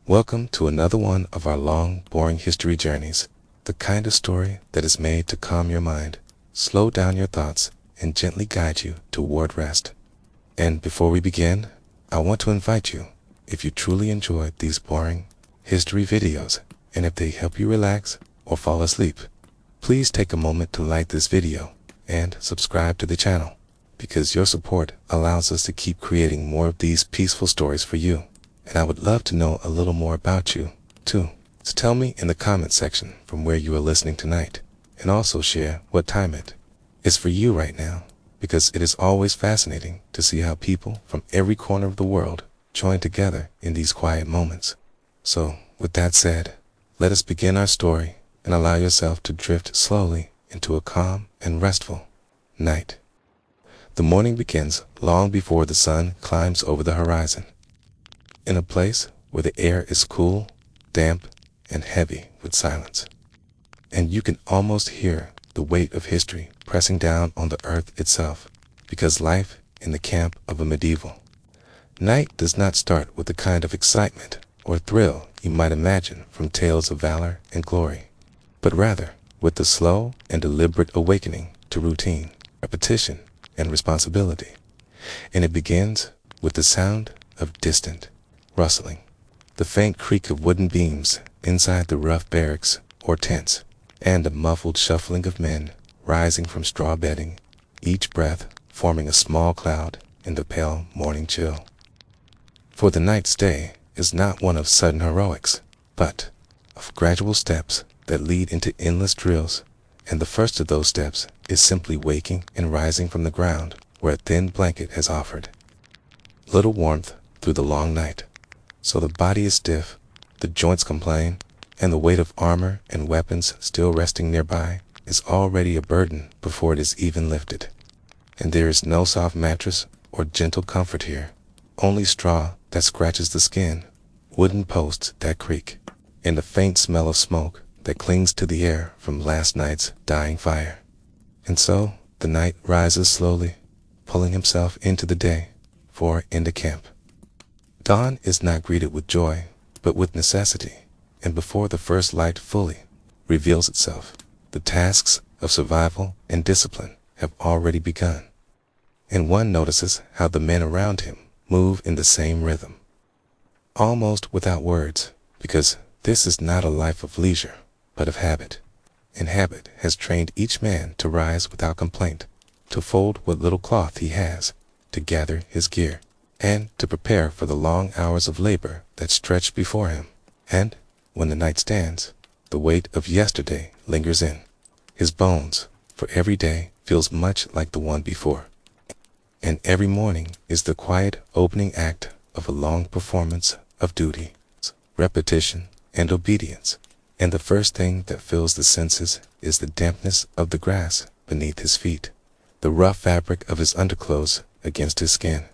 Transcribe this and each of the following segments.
Welcome to another one of our long, boring history journeys, the kind of story that is made to calm your mind, slow down your thoughts, and gently guide you toward rest. And before we begin, I want to invite you, if you truly enjoyed these boring history videos, and if they help you relax or fall asleep, please take a moment to like this video and subscribe to the channel, because your support allows us to keep creating more of these peaceful stories for you. And I would love to know a little more about you, too. So tell me in the comment section from where you are listening tonight, and also share what time it is for you right now, because it is always fascinating to see how people from every corner of the world join together in these quiet moments. So, with that said, let us begin our story and allow yourself to drift slowly into a calm and restful night. The morning begins long before the sun climbs over the horizon. In a place where the air is cool, damp, and heavy with silence. And you can almost hear the weight of history pressing down on the earth itself, because life in the camp of a medieval night does not start with the kind of excitement or thrill you might imagine from tales of valor and glory, but rather with the slow and deliberate awakening to routine, repetition, and responsibility. And it begins with the sound of distant rustling, the faint creak of wooden beams inside the rough barracks or tents, and a muffled shuffling of men rising from straw bedding, each breath forming a small cloud in the pale morning chill. For the night's day is not one of sudden heroics, but of gradual steps that lead into endless drills, and the first of those steps is simply waking and rising from the ground where a thin blanket has offered little warmth through the long night. So the body is stiff, the joints complain, and the weight of armor and weapons still resting nearby is already a burden before it is even lifted. And there is no soft mattress or gentle comfort here, only straw that scratches the skin, wooden posts that creak, and the faint smell of smoke that clings to the air from last night's dying fire. And so the night rises slowly, pulling himself into the day, for into camp. Dawn is not greeted with joy, but with necessity, and before the first light fully reveals itself, the tasks of survival and discipline have already begun. And one notices how the men around him move in the same rhythm, almost without words, because this is not a life of leisure, but of habit. And habit has trained each man to rise without complaint, to fold what little cloth he has, to gather his gear, and to prepare for the long hours of labor that stretch before him. And when the night stands, the weight of yesterday lingers in his bones, for every day feels much like the one before. And every morning is the quiet opening act of a long performance of duty, repetition, and obedience. And the first thing that fills the senses is the dampness of the grass beneath his feet, the rough fabric of his underclothes against his skin,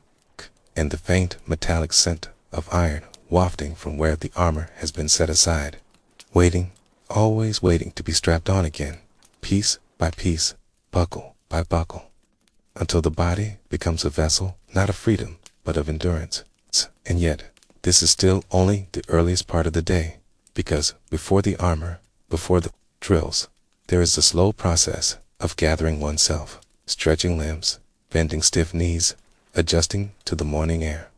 and the faint metallic scent of iron wafting from where the armor has been set aside, waiting, always waiting to be strapped on again, piece by piece, buckle by buckle, until the body becomes a vessel not of freedom but of endurance. And yet, this is still only the earliest part of the day, because before the armor, before the drills, there is the slow process of gathering oneself, stretching limbs, bending stiff knees, adjusting to the morning air,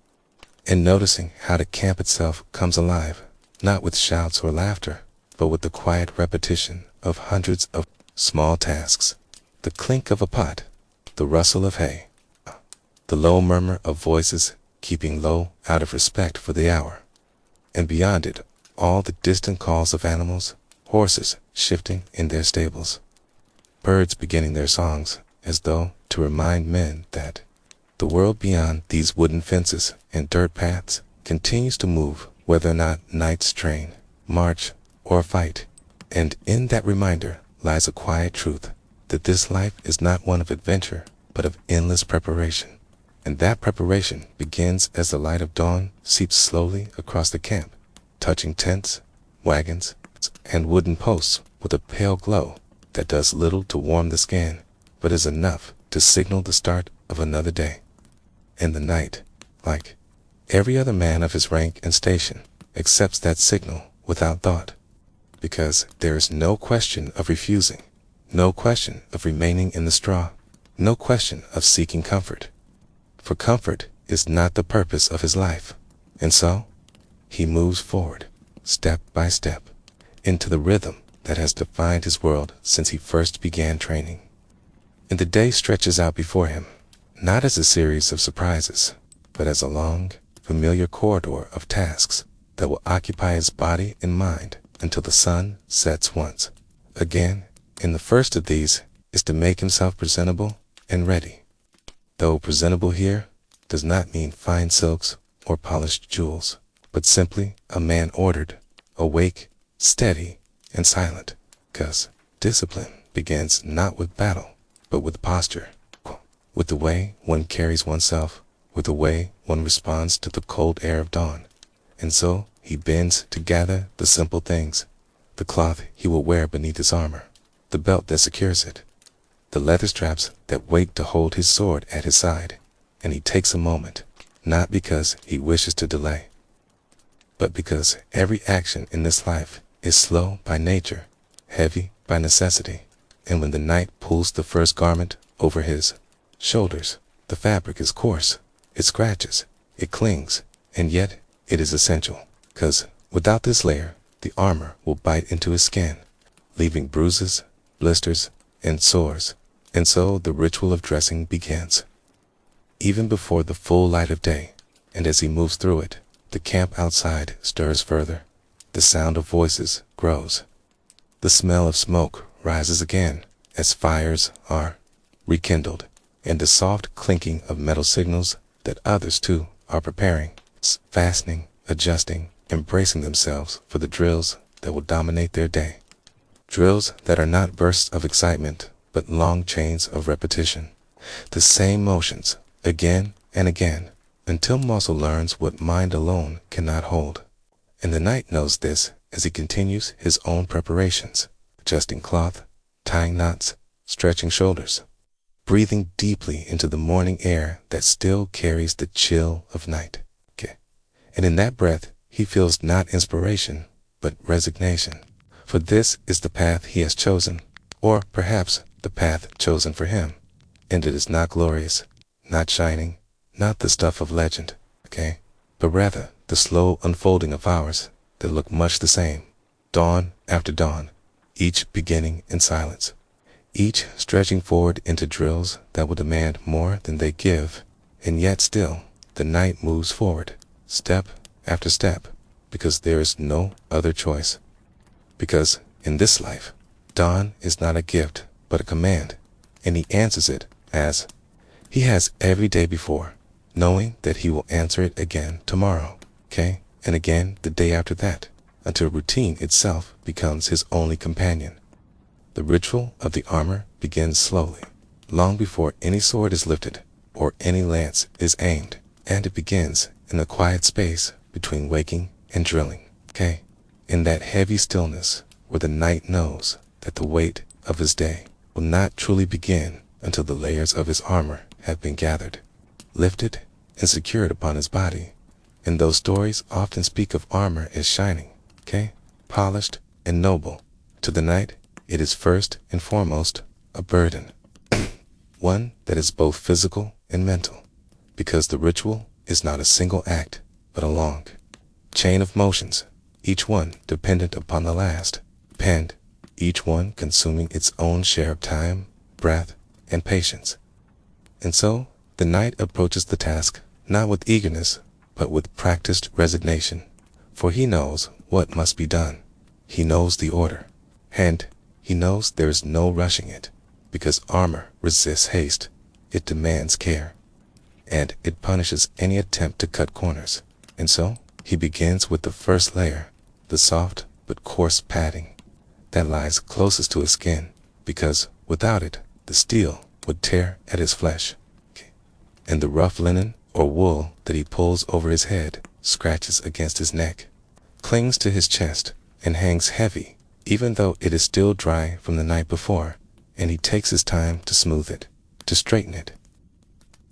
and noticing how the camp itself comes alive, not with shouts or laughter, but with the quiet repetition of hundreds of small tasks, the clink of a pot, the rustle of hay, the low murmur of voices keeping low out of respect for the hour, and beyond it all the distant calls of animals, horses shifting in their stables, birds beginning their songs as though to remind men that the world beyond these wooden fences and dirt paths continues to move whether or not nights strain, march, or fight. And in that reminder lies a quiet truth, that this life is not one of adventure, but of endless preparation. And that preparation begins as the light of dawn seeps slowly across the camp, touching tents, wagons, and wooden posts with a pale glow that does little to warm the skin, but is enough to signal the start of another day. And the night, like every other man of his rank and station, accepts that signal without thought, because there is no question of refusing, no question of remaining in the straw, no question of seeking comfort. For comfort is not the purpose of his life, and so he moves forward, step by step, into the rhythm that has defined his world since he first began training. And the day stretches out before him, not as a series of surprises, but as a long, familiar corridor of tasks that will occupy his body and mind until the sun sets once again. And the first of these is to make himself presentable and ready. Though presentable here does not mean fine silks or polished jewels, but simply a man ordered, awake, steady, and silent, 'cause discipline begins not with battle, but with posture, with the way one carries oneself, with the way one responds to the cold air of dawn. And so he bends to gather the simple things, the cloth he will wear beneath his armor, the belt that secures it, the leather straps that wait to hold his sword at his side. And he takes a moment, not because he wishes to delay, but because every action in this life is slow by nature, heavy by necessity. And when the night pulls the first garment over his shoulders, the fabric is coarse, it scratches, it clings, and yet it is essential, 'cause without this layer, the armor will bite into his skin, leaving bruises, blisters, and sores. And so the ritual of dressing begins. Even before the full light of day, and as he moves through it, the camp outside stirs further. The sound of voices grows. The smell of smoke rises again as fires are rekindled, and the soft clinking of metal signals that others too are preparing, fastening, adjusting, embracing themselves for the drills that will dominate their day. Drills that are not bursts of excitement, but long chains of repetition. The same motions, again and again, until muscle learns what mind alone cannot hold. And the knight knows this as he continues his own preparations, adjusting cloth, tying knots, stretching shoulders, breathing deeply into the morning air that still carries the chill of night. And in that breath he feels not inspiration, but resignation. For this is the path he has chosen, or perhaps the path chosen for him. And it is not glorious, not shining, not the stuff of legend, but rather the slow unfolding of hours that look much the same, dawn after dawn, each beginning in silence, each stretching forward into drills that will demand more than they give. And yet still the night moves forward, step after step, because there is no other choice. Because in this life, dawn is not a gift, but a command, and he answers it as he has every day before, knowing that he will answer it again tomorrow, and again the day after that, until routine itself becomes his only companion. The ritual of the armor begins slowly, long before any sword is lifted or any lance is aimed, and it begins in the quiet space between waking and drilling, in that heavy stillness where the knight knows that the weight of his day will not truly begin until the layers of his armor have been gathered, lifted, and secured upon his body. And those stories often speak of armor as shining, polished and noble. To the knight, it is first and foremost a burden, one that is both physical and mental, because the ritual is not a single act, but a long chain of motions, each one dependent upon the last, penned, each one consuming its own share of time, breath, and patience. And so the knight approaches the task not with eagerness, but with practiced resignation, for he knows what must be done. He knows the order, and he knows there is no rushing it, because armor resists haste, it demands care, and it punishes any attempt to cut corners. And so he begins with the first layer, the soft but coarse padding that lies closest to his skin, because without it the steel would tear at his flesh, and the rough linen or wool that he pulls over his head scratches against his neck, clings to his chest, and hangs heavy, even though it is still dry from the night before. And he takes his time to smooth it, to straighten it,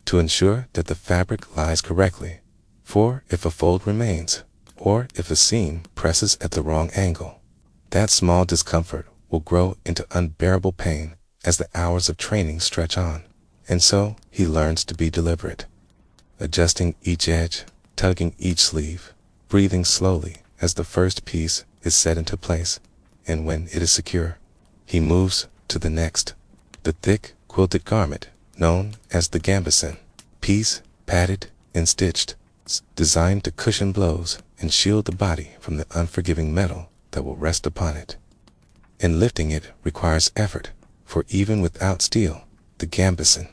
to ensure that the fabric lies correctly. For if a fold remains, or if a seam presses at the wrong angle. That small discomfort will grow into unbearable pain as the hours of training stretch on, and so he learns to be deliberate, adjusting each edge, tugging each sleeve, breathing slowly as the first piece is set into place, and when it is secure, he moves to the next, the thick quilted garment known as the gambeson, piece padded and stitched, designed to cushion blows and shield the body from the unforgiving metal that will rest upon it. And lifting it requires effort, for even without steel, the gambeson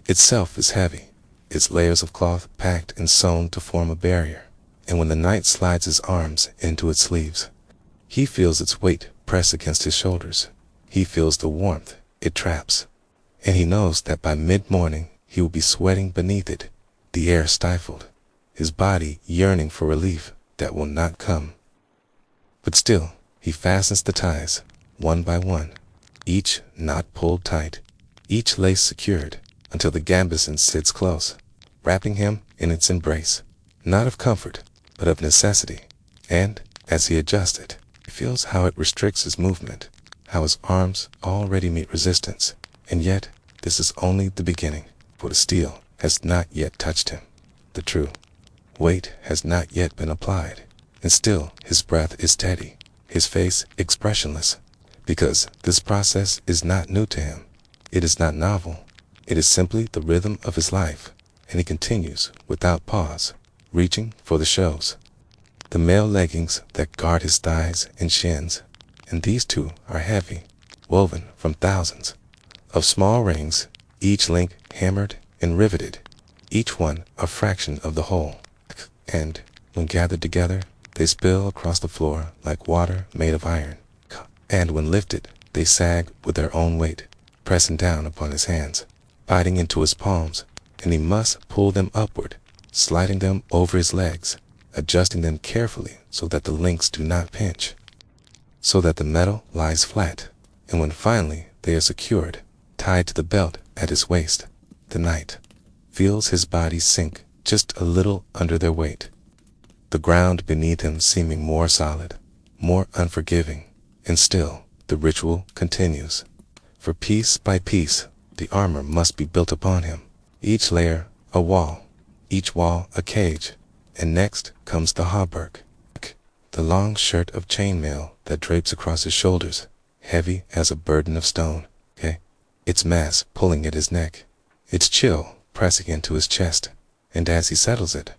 itself is heavy, its layers of cloth packed and sewn to form a barrier, and when the knight slides his arms into its sleeves, he feels its weight press against his shoulders. He feels the warmth it traps, and he knows that by mid-morning he will be sweating beneath it, the air stifled, his body yearning for relief that will not come. But still, he fastens the ties, one by one, each knot pulled tight, each lace secured, until the gambeson sits close, wrapping him in its embrace, not of comfort, but of necessity. And, as he adjusts it, he feels how it restricts his movement, how his arms already meet resistance, and yet this is only the beginning, for the steel has not yet touched him. The true weight has not yet been applied, and still his breath is steady, his face expressionless, because this process is not new to him. It is not novel. It is simply the rhythm of his life, and he continues without pause, reaching for the shows, the mail leggings that guard his thighs and shins, and these too are heavy, woven from thousands of small rings, each link hammered and riveted, each one a fraction of the whole, and, when gathered together, they spill across the floor like water made of iron, and when lifted, they sag with their own weight, pressing down upon his hands, biting into his palms, and he must pull them upward, sliding them over his legs, adjusting them carefully so that the links do not pinch, so that the metal lies flat, and when finally they are secured, tied to the belt at his waist, the knight feels his body sink just a little under their weight, the ground beneath him seeming more solid, more unforgiving, and still the ritual continues. For piece by piece, the armor must be built upon him, each layer a wall, each wall a cage, and next comes the hauberk, the long shirt of chainmail that drapes across his shoulders, heavy as a burden of stone, its mass pulling at his neck, its chill pressing into his chest, and as he settles it,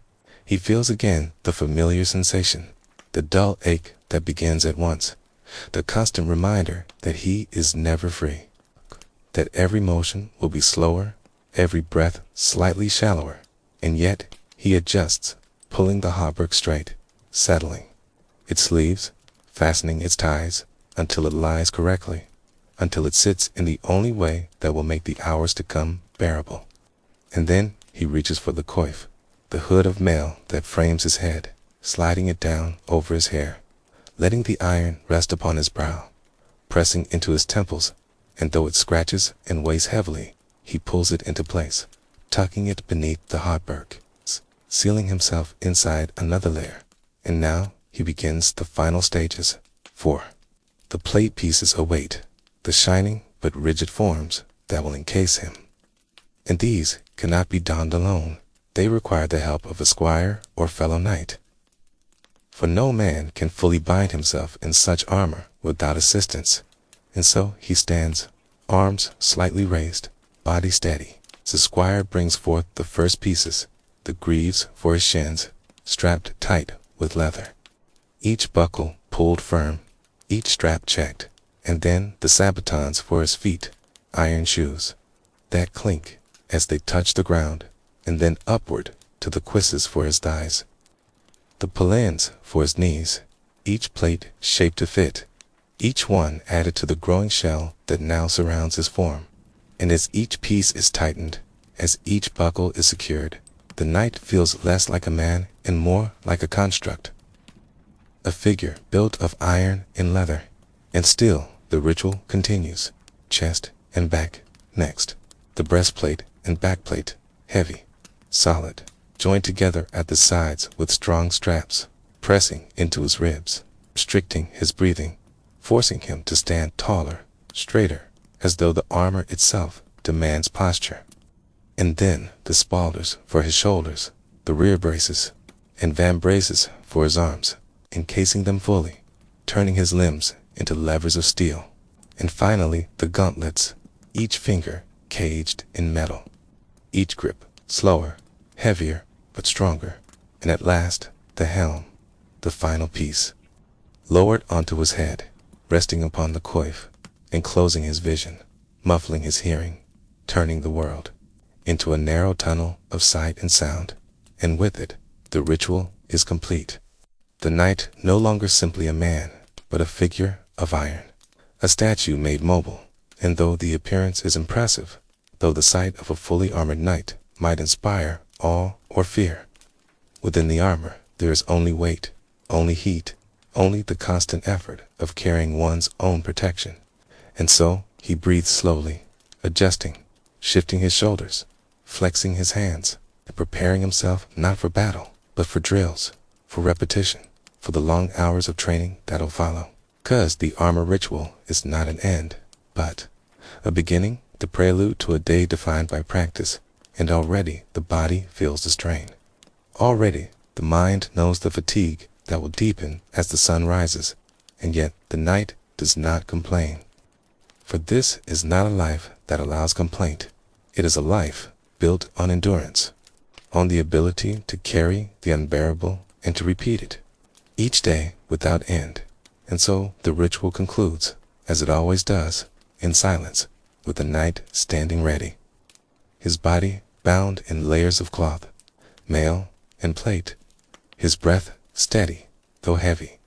he feels again the familiar sensation, the dull ache that begins at once, the constant reminder that he is never free, that every motion will be slower, every breath slightly shallower, and yet he adjusts, pulling the hauberk straight, settling its sleeves, fastening its ties, until it lies correctly, until it sits in the only way that will make the hours to come bearable. And then he reaches for the coif, the hood of mail that frames his head, sliding it down over his hair, letting the iron rest upon his brow, pressing into his temples, and though it scratches and weighs heavily, he pulls it into place, tucking it beneath the hauberk, sealing himself inside another layer, and now he begins the final stages. 4. The plate pieces await, the shining but rigid forms that will encase him. And these cannot be donned alone. They require the help of a squire or fellow knight. For no man can fully bind himself in such armor without assistance, and so he stands, arms slightly raised, body steady. The squire brings forth the first pieces, the greaves for his shins, strapped tight with leather, each buckle pulled firm, each strap checked, and then the sabatons for his feet, iron shoes, that clink as they touch the ground, and then upward to the cuisses for his thighs, the palins for his knees, each plate shaped to fit, each one added to the growing shell that now surrounds his form. And as each piece is tightened, as each buckle is secured, the knight feels less like a man and more like a construct, a figure built of iron and leather. And still the ritual continues, chest and back next, the breastplate and backplate, heavy, solid, joined together at the sides with strong straps, pressing into his ribs, restricting his breathing, forcing him to stand taller, straighter, as though the armor itself demands posture. And then the spalders for his shoulders, the rear braces, and vambraces for his arms, encasing them fully, turning his limbs into levers of steel. And finally the gauntlets, each finger caged in metal, each grip slower, heavier, but stronger. And at last the helm, the final piece, lowered onto his head, resting upon the coif, enclosing his vision, muffling his hearing, turning the world into a narrow tunnel of sight and sound. And with it, the ritual is complete. The knight no longer simply a man, but a figure of iron, a statue made mobile. And though the appearance is impressive, though the sight of a fully armored knight might inspire awe or fear, within the armor there is only weight, only heat, only the constant effort of carrying one's own protection. And so he breathes slowly, adjusting, shifting his shoulders, flexing his hands, and preparing himself not for battle, but for drills, for repetition, for the long hours of training that'll follow. 'Cause the armor ritual is not an end, but a beginning, the prelude to a day defined by practice. And already the body feels the strain. Already the mind knows the fatigue that will deepen as the sun rises. And yet the knight does not complain. For this is not a life that allows complaint. It is a life built on endurance, on the ability to carry the unbearable and to repeat it, each day without end. And so the ritual concludes, as it always does, in silence, with the knight standing ready, his body bound in layers of cloth, mail and plate, his breath steady, though heavy,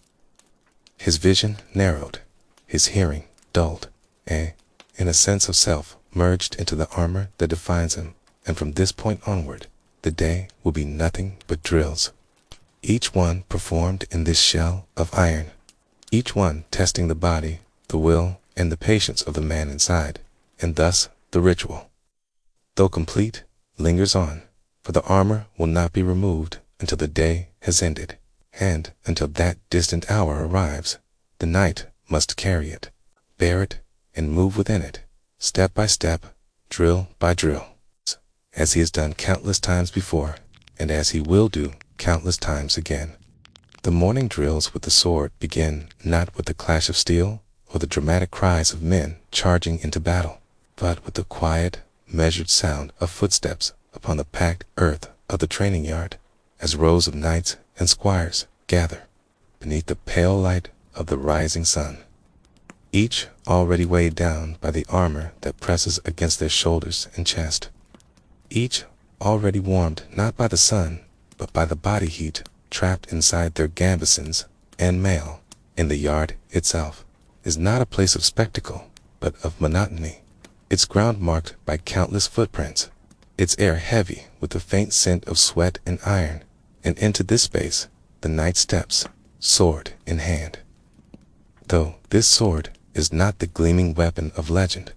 his vision narrowed, his hearing dulled, and, in a sense of self, merged into the armor that defines him. And from this point onward, the day will be nothing but drills, each one performed in this shell of iron, each one testing the body, the will, and the patience of the man inside. And thus the ritual, though complete, lingers on, for the armor will not be removed until the day has ended. And until that distant hour arrives, the knight must carry it, bear it, and move within it, step by step, drill by drill, as he has done countless times before, and as he will do countless times again. The morning drills with the sword begin not with the clash of steel or the dramatic cries of men charging into battle, but with the quiet, measured sound of footsteps upon the packed earth of the training yard, as rows of knights and squires gather beneath the pale light of the rising sun, each already weighed down by the armor that presses against their shoulders and chest, each already warmed not by the sun, but by the body heat trapped inside their gambesons and mail. In the yard itself is not a place of spectacle, but of monotony, its ground marked by countless footprints, its air heavy with the faint scent of sweat and iron. And into this space the knight steps, sword in hand. Though this sword is not the gleaming weapon of legend,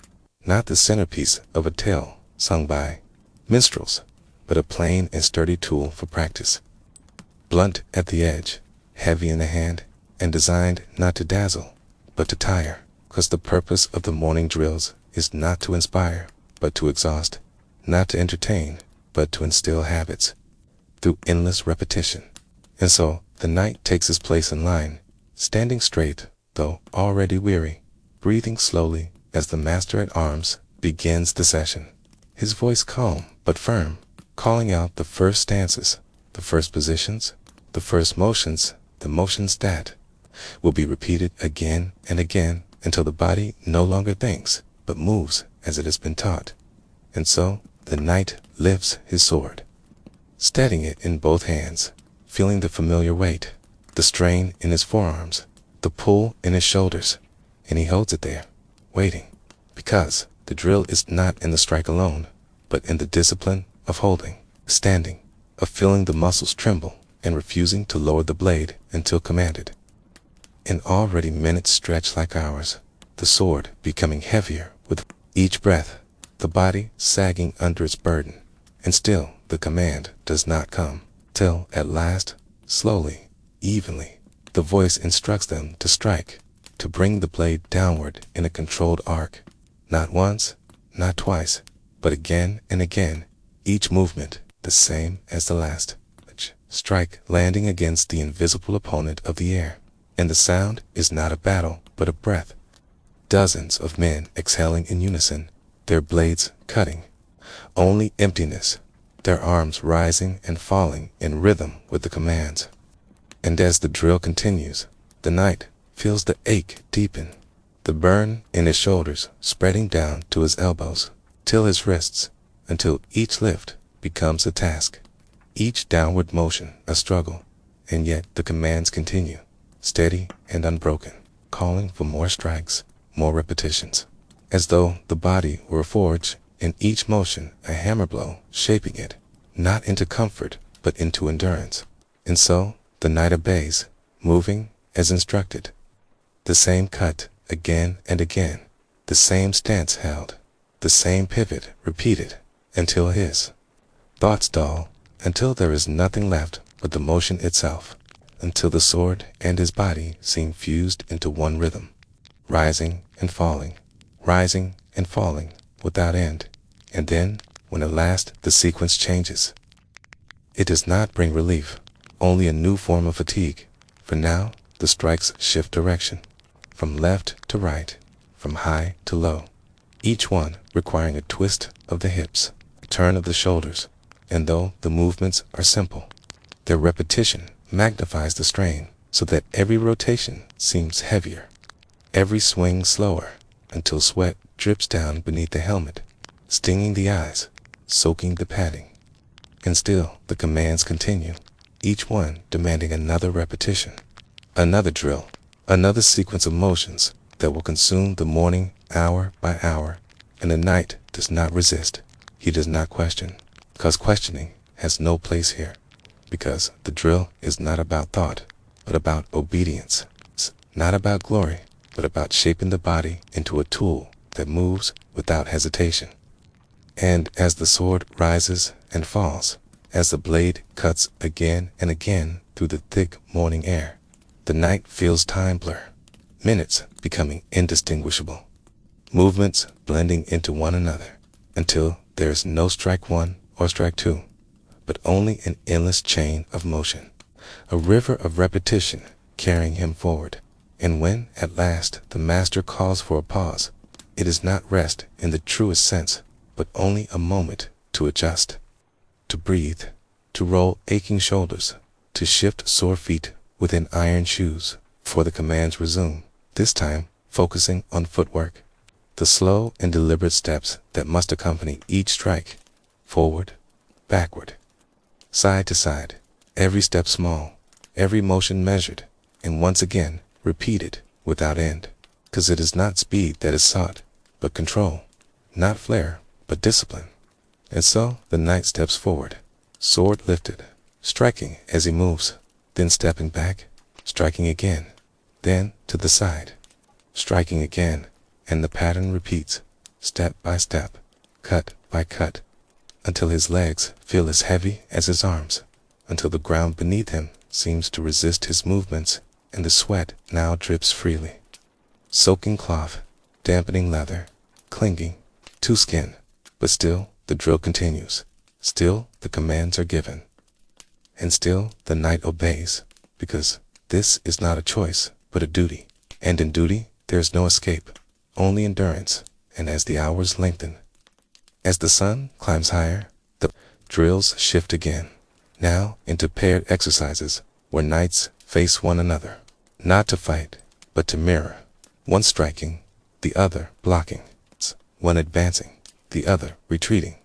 not the centerpiece of a tale sung by minstrels, but a plain and sturdy tool for practice, blunt at the edge, heavy in the hand, and designed not to dazzle, but to tire. 'Cause the purpose of the morning drills is not to inspire, but to exhaust, not to entertain, but to instill habits through endless repetition. And so the knight takes his place in line, standing straight, though already weary, breathing slowly as the master-at-arms begins the session, his voice calm but firm, calling out the first stances, the first positions, the first motions, the motions that will be repeated again and again until the body no longer thinks, but moves as it has been taught. And so the knight lifts his sword, steadying it in both hands, feeling the familiar weight, the strain in his forearms, the pull in his shoulders, and he holds it there, waiting, because the drill is not in the strike alone, but in the discipline of holding, standing, of feeling the muscles tremble and refusing to lower the blade until commanded. And already minutes stretch like hours, the sword becoming heavier with each breath, the body sagging under its burden, and still the command does not come, till at last, slowly, evenly. The voice instructs them to strike, to bring the blade downward in a controlled arc. Not once, not twice, but again and again, each movement the same as the last. Strike landing against the invisible opponent of the air. And the sound is not a battle, but a breath. Dozens of men exhaling in unison, their blades cutting. Only emptiness, their arms rising and falling in rhythm with the commands. And as the drill continues, the knight feels the ache deepen, the burn in his shoulders spreading down to his elbows, till his wrists, until each lift becomes a task, each downward motion a struggle, and yet the commands continue, steady and unbroken, calling for more strikes, more repetitions, as though the body were a forge, in each motion a hammer blow, shaping it, not into comfort, but into endurance. And so the knight obeys, moving as instructed. The same cut again and again, the same stance held, the same pivot repeated, until his thoughts dull, until there is nothing left but the motion itself, until the sword and his body seem fused into one rhythm, rising and falling without end. And then, when at last the sequence changes, it does not bring relief, only a new form of fatigue, for now the strikes shift direction, from left to right, from high to low, each one requiring a twist of the hips, a turn of the shoulders, and though the movements are simple, their repetition magnifies the strain, so that every rotation seems heavier, every swing slower, until sweat drips down beneath the helmet, stinging the eyes, soaking the padding. And still the commands continue, each one demanding another repetition, another drill, another sequence of motions that will consume the morning hour by hour. And the knight does not resist, he does not question, because questioning has no place here, because the drill is not about thought, but about obedience. It's not about glory, but about shaping the body into a tool that moves without hesitation. And as the sword rises and falls, as the blade cuts again and again through the thick morning air, the knight feels time blur, minutes becoming indistinguishable, movements blending into one another, until there is no strike one or strike two, but only an endless chain of motion, a river of repetition carrying him forward. And when at last the master calls for a pause, it is not rest in the truest sense, but only a moment to adjust, to breathe, to roll aching shoulders, to shift sore feet within iron shoes, for the commands resume, this time focusing on footwork, the slow and deliberate steps that must accompany each strike, forward, backward, side to side, every step small, every motion measured, and once again repeated without end, because it is not speed that is sought, but control, not flair, but discipline. And so the knight steps forward, sword lifted, striking as he moves, then stepping back, striking again, then to the side, striking again, and the pattern repeats, step by step, cut by cut, until his legs feel as heavy as his arms, until the ground beneath him seems to resist his movements, and the sweat now drips freely, soaking cloth, dampening leather, clinging to skin. But still the drill continues, still the commands are given, and still the knight obeys, because this is not a choice, but a duty, and in duty there is no escape, only endurance. And as the hours lengthen, as the sun climbs higher, the drills shift again, now into paired exercises where knights face one another, not to fight, but to mirror, one striking, the other blocking, one advancing, the other retreating.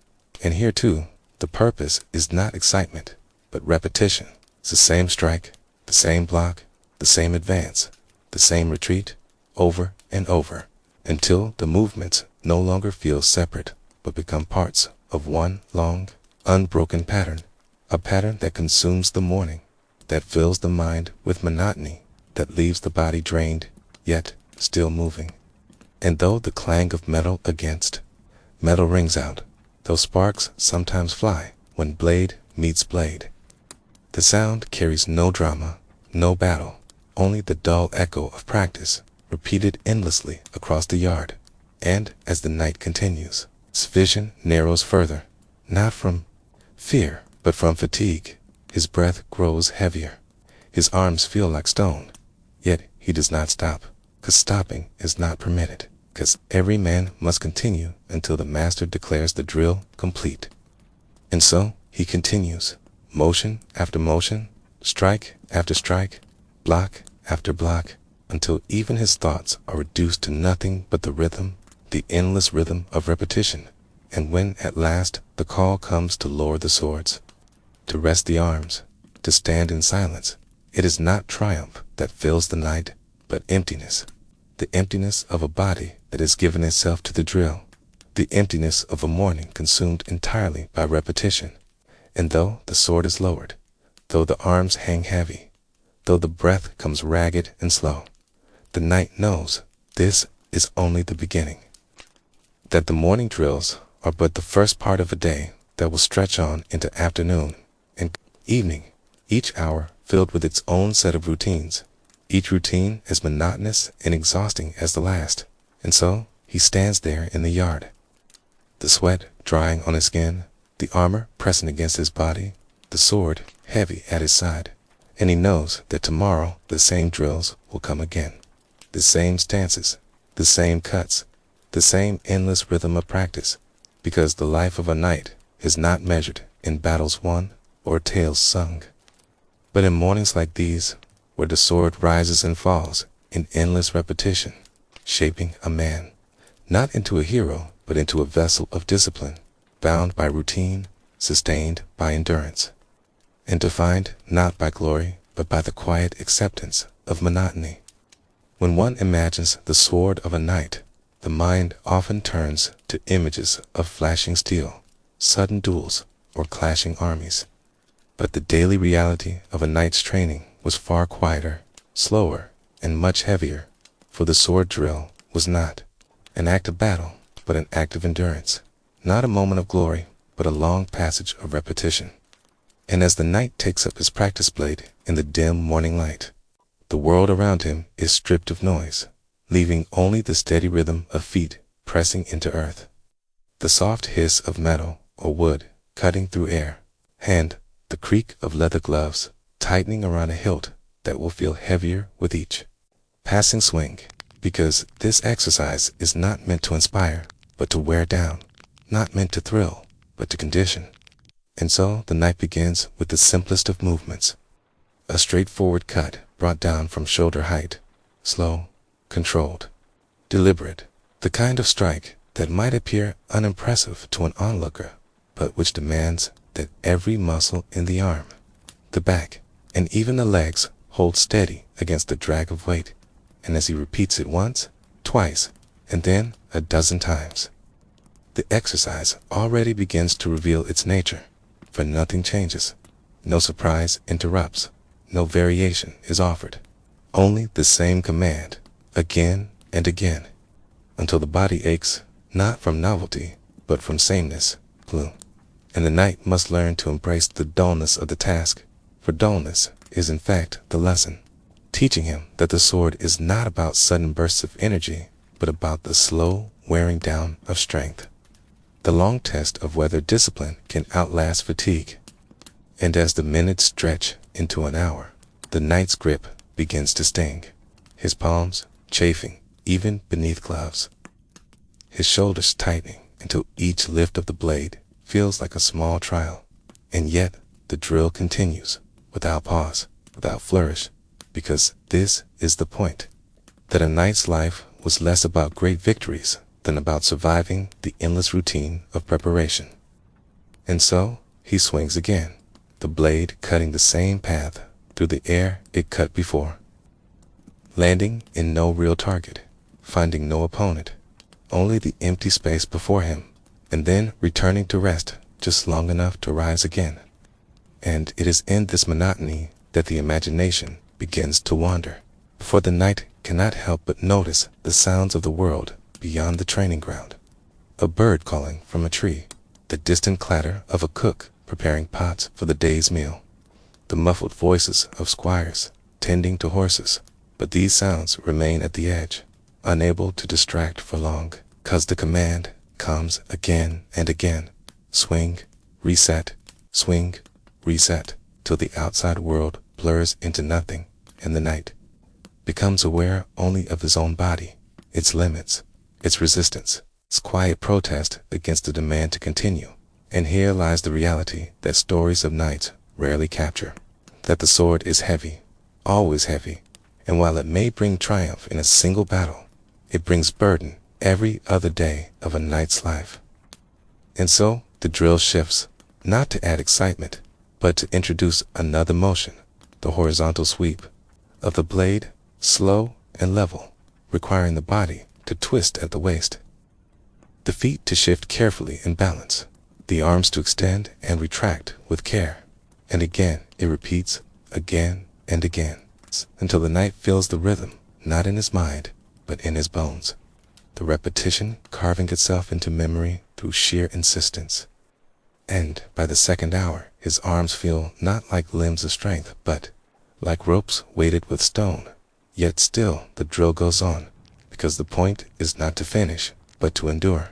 And here too, the purpose is not excitement, but repetition. It's the same strike, the same block, the same advance, the same retreat, over and over, until the movements no longer feel separate, but become parts of one long, unbroken pattern, a pattern that consumes the morning, that fills the mind with monotony, that leaves the body drained, yet still moving. And though the clang of metal against metal rings out, though sparks sometimes fly when blade meets blade, the sound carries no drama, no battle, only the dull echo of practice, repeated endlessly across the yard. And as the night continues, his vision narrows further, not from fear, but from fatigue. His breath grows heavier. His arms feel like stone. Yet he does not stop, because stopping is not permitted, because every man must continue until the master declares the drill complete. And so he continues, motion after motion, strike after strike, block after block, until even his thoughts are reduced to nothing but the rhythm, the endless rhythm of repetition. And when at last the call comes to lower the swords, to rest the arms, to stand in silence, it is not triumph that fills the night, but emptiness. The emptiness of a body that has given itself to the drill, the emptiness of a morning consumed entirely by repetition. And though the sword is lowered, though the arms hang heavy, though the breath comes ragged and slow, the night knows this is only the beginning. That the morning drills are but the first part of a day that will stretch on into afternoon and evening, each hour filled with its own set of routines, each routine as monotonous and exhausting as the last. And so he stands there in the yard, the sweat drying on his skin, the armor pressing against his body, the sword heavy at his side. And he knows that tomorrow the same drills will come again, the same stances, the same cuts, the same endless rhythm of practice, because the life of a knight is not measured in battles won or tales sung, but in mornings like these, where the sword rises and falls in endless repetition, shaping a man, not into a hero, but into a vessel of discipline, bound by routine, sustained by endurance, and defined not by glory, but by the quiet acceptance of monotony. When one imagines the sword of a knight, the mind often turns to images of flashing steel, sudden duels, or clashing armies. But the daily reality of a knight's training was far quieter, slower, and much heavier, for the sword drill was not an act of battle, but an act of endurance, not a moment of glory, but a long passage of repetition. And as the knight takes up his practice blade in the dim morning light, the world around him is stripped of noise, leaving only the steady rhythm of feet pressing into earth, the soft hiss of metal or wood cutting through air, and the creak of leather gloves tightening around a hilt that will feel heavier with each passing swing, because this exercise is not meant to inspire, but to wear down, not meant to thrill, but to condition. And so the night begins with the simplest of movements, a straightforward cut brought down from shoulder height, slow, controlled, deliberate, the kind of strike that might appear unimpressive to an onlooker, but which demands that every muscle in the arm, the back, and even the legs hold steady against the drag of weight. And as he repeats it once, twice, and then a dozen times, the exercise already begins to reveal its nature, for nothing changes, no surprise interrupts, no variation is offered, only the same command, again and again, until the body aches, not from novelty, but from sameness, glue. And the knight must learn to embrace the dullness of the task, for dullness is in fact the lesson, teaching him that the sword is not about sudden bursts of energy, but about the slow wearing down of strength, the long test of whether discipline can outlast fatigue. And as the minutes stretch into an hour, the knight's grip begins to sting, his palms chafing even beneath gloves, his shoulders tightening until each lift of the blade feels like a small trial. And yet the drill continues, without pause, without flourish, because this is the point, that a knight's life was less about great victories than about surviving the endless routine of preparation. And so he swings again, the blade cutting the same path through the air it cut before, landing in no real target, finding no opponent, only the empty space before him, and then returning to rest just long enough to rise again. And it is in this monotony that the imagination begins to wander, for the knight cannot help but notice the sounds of the world beyond the training ground, a bird calling from a tree, the distant clatter of a cook preparing pots for the day's meal, the muffled voices of squires, tending to horses, but these sounds remain at the edge, unable to distract for long, 'cause the command comes again and again. Swing, reset, swing, reset, till the outside world blurs into nothing, and the knight becomes aware only of his own body, its limits, its resistance, its quiet protest against the demand to continue. And here lies the reality that stories of knights rarely capture. That the sword is heavy, always heavy, and while it may bring triumph in a single battle, it brings burden every other day of a knight's life. And so the drill shifts, not to add excitement, but to introduce another motion, the horizontal sweep of the blade, slow and level, requiring the body to twist at the waist, the feet to shift carefully in balance, the arms to extend and retract with care. And again it repeats, again and again, until the knight feels the rhythm, not in his mind, but in his bones, the repetition carving itself into memory through sheer insistence. And by the second hour, his arms feel not like limbs of strength, but like ropes weighted with stone. Yet still the drill goes on, because the point is not to finish, but to endure.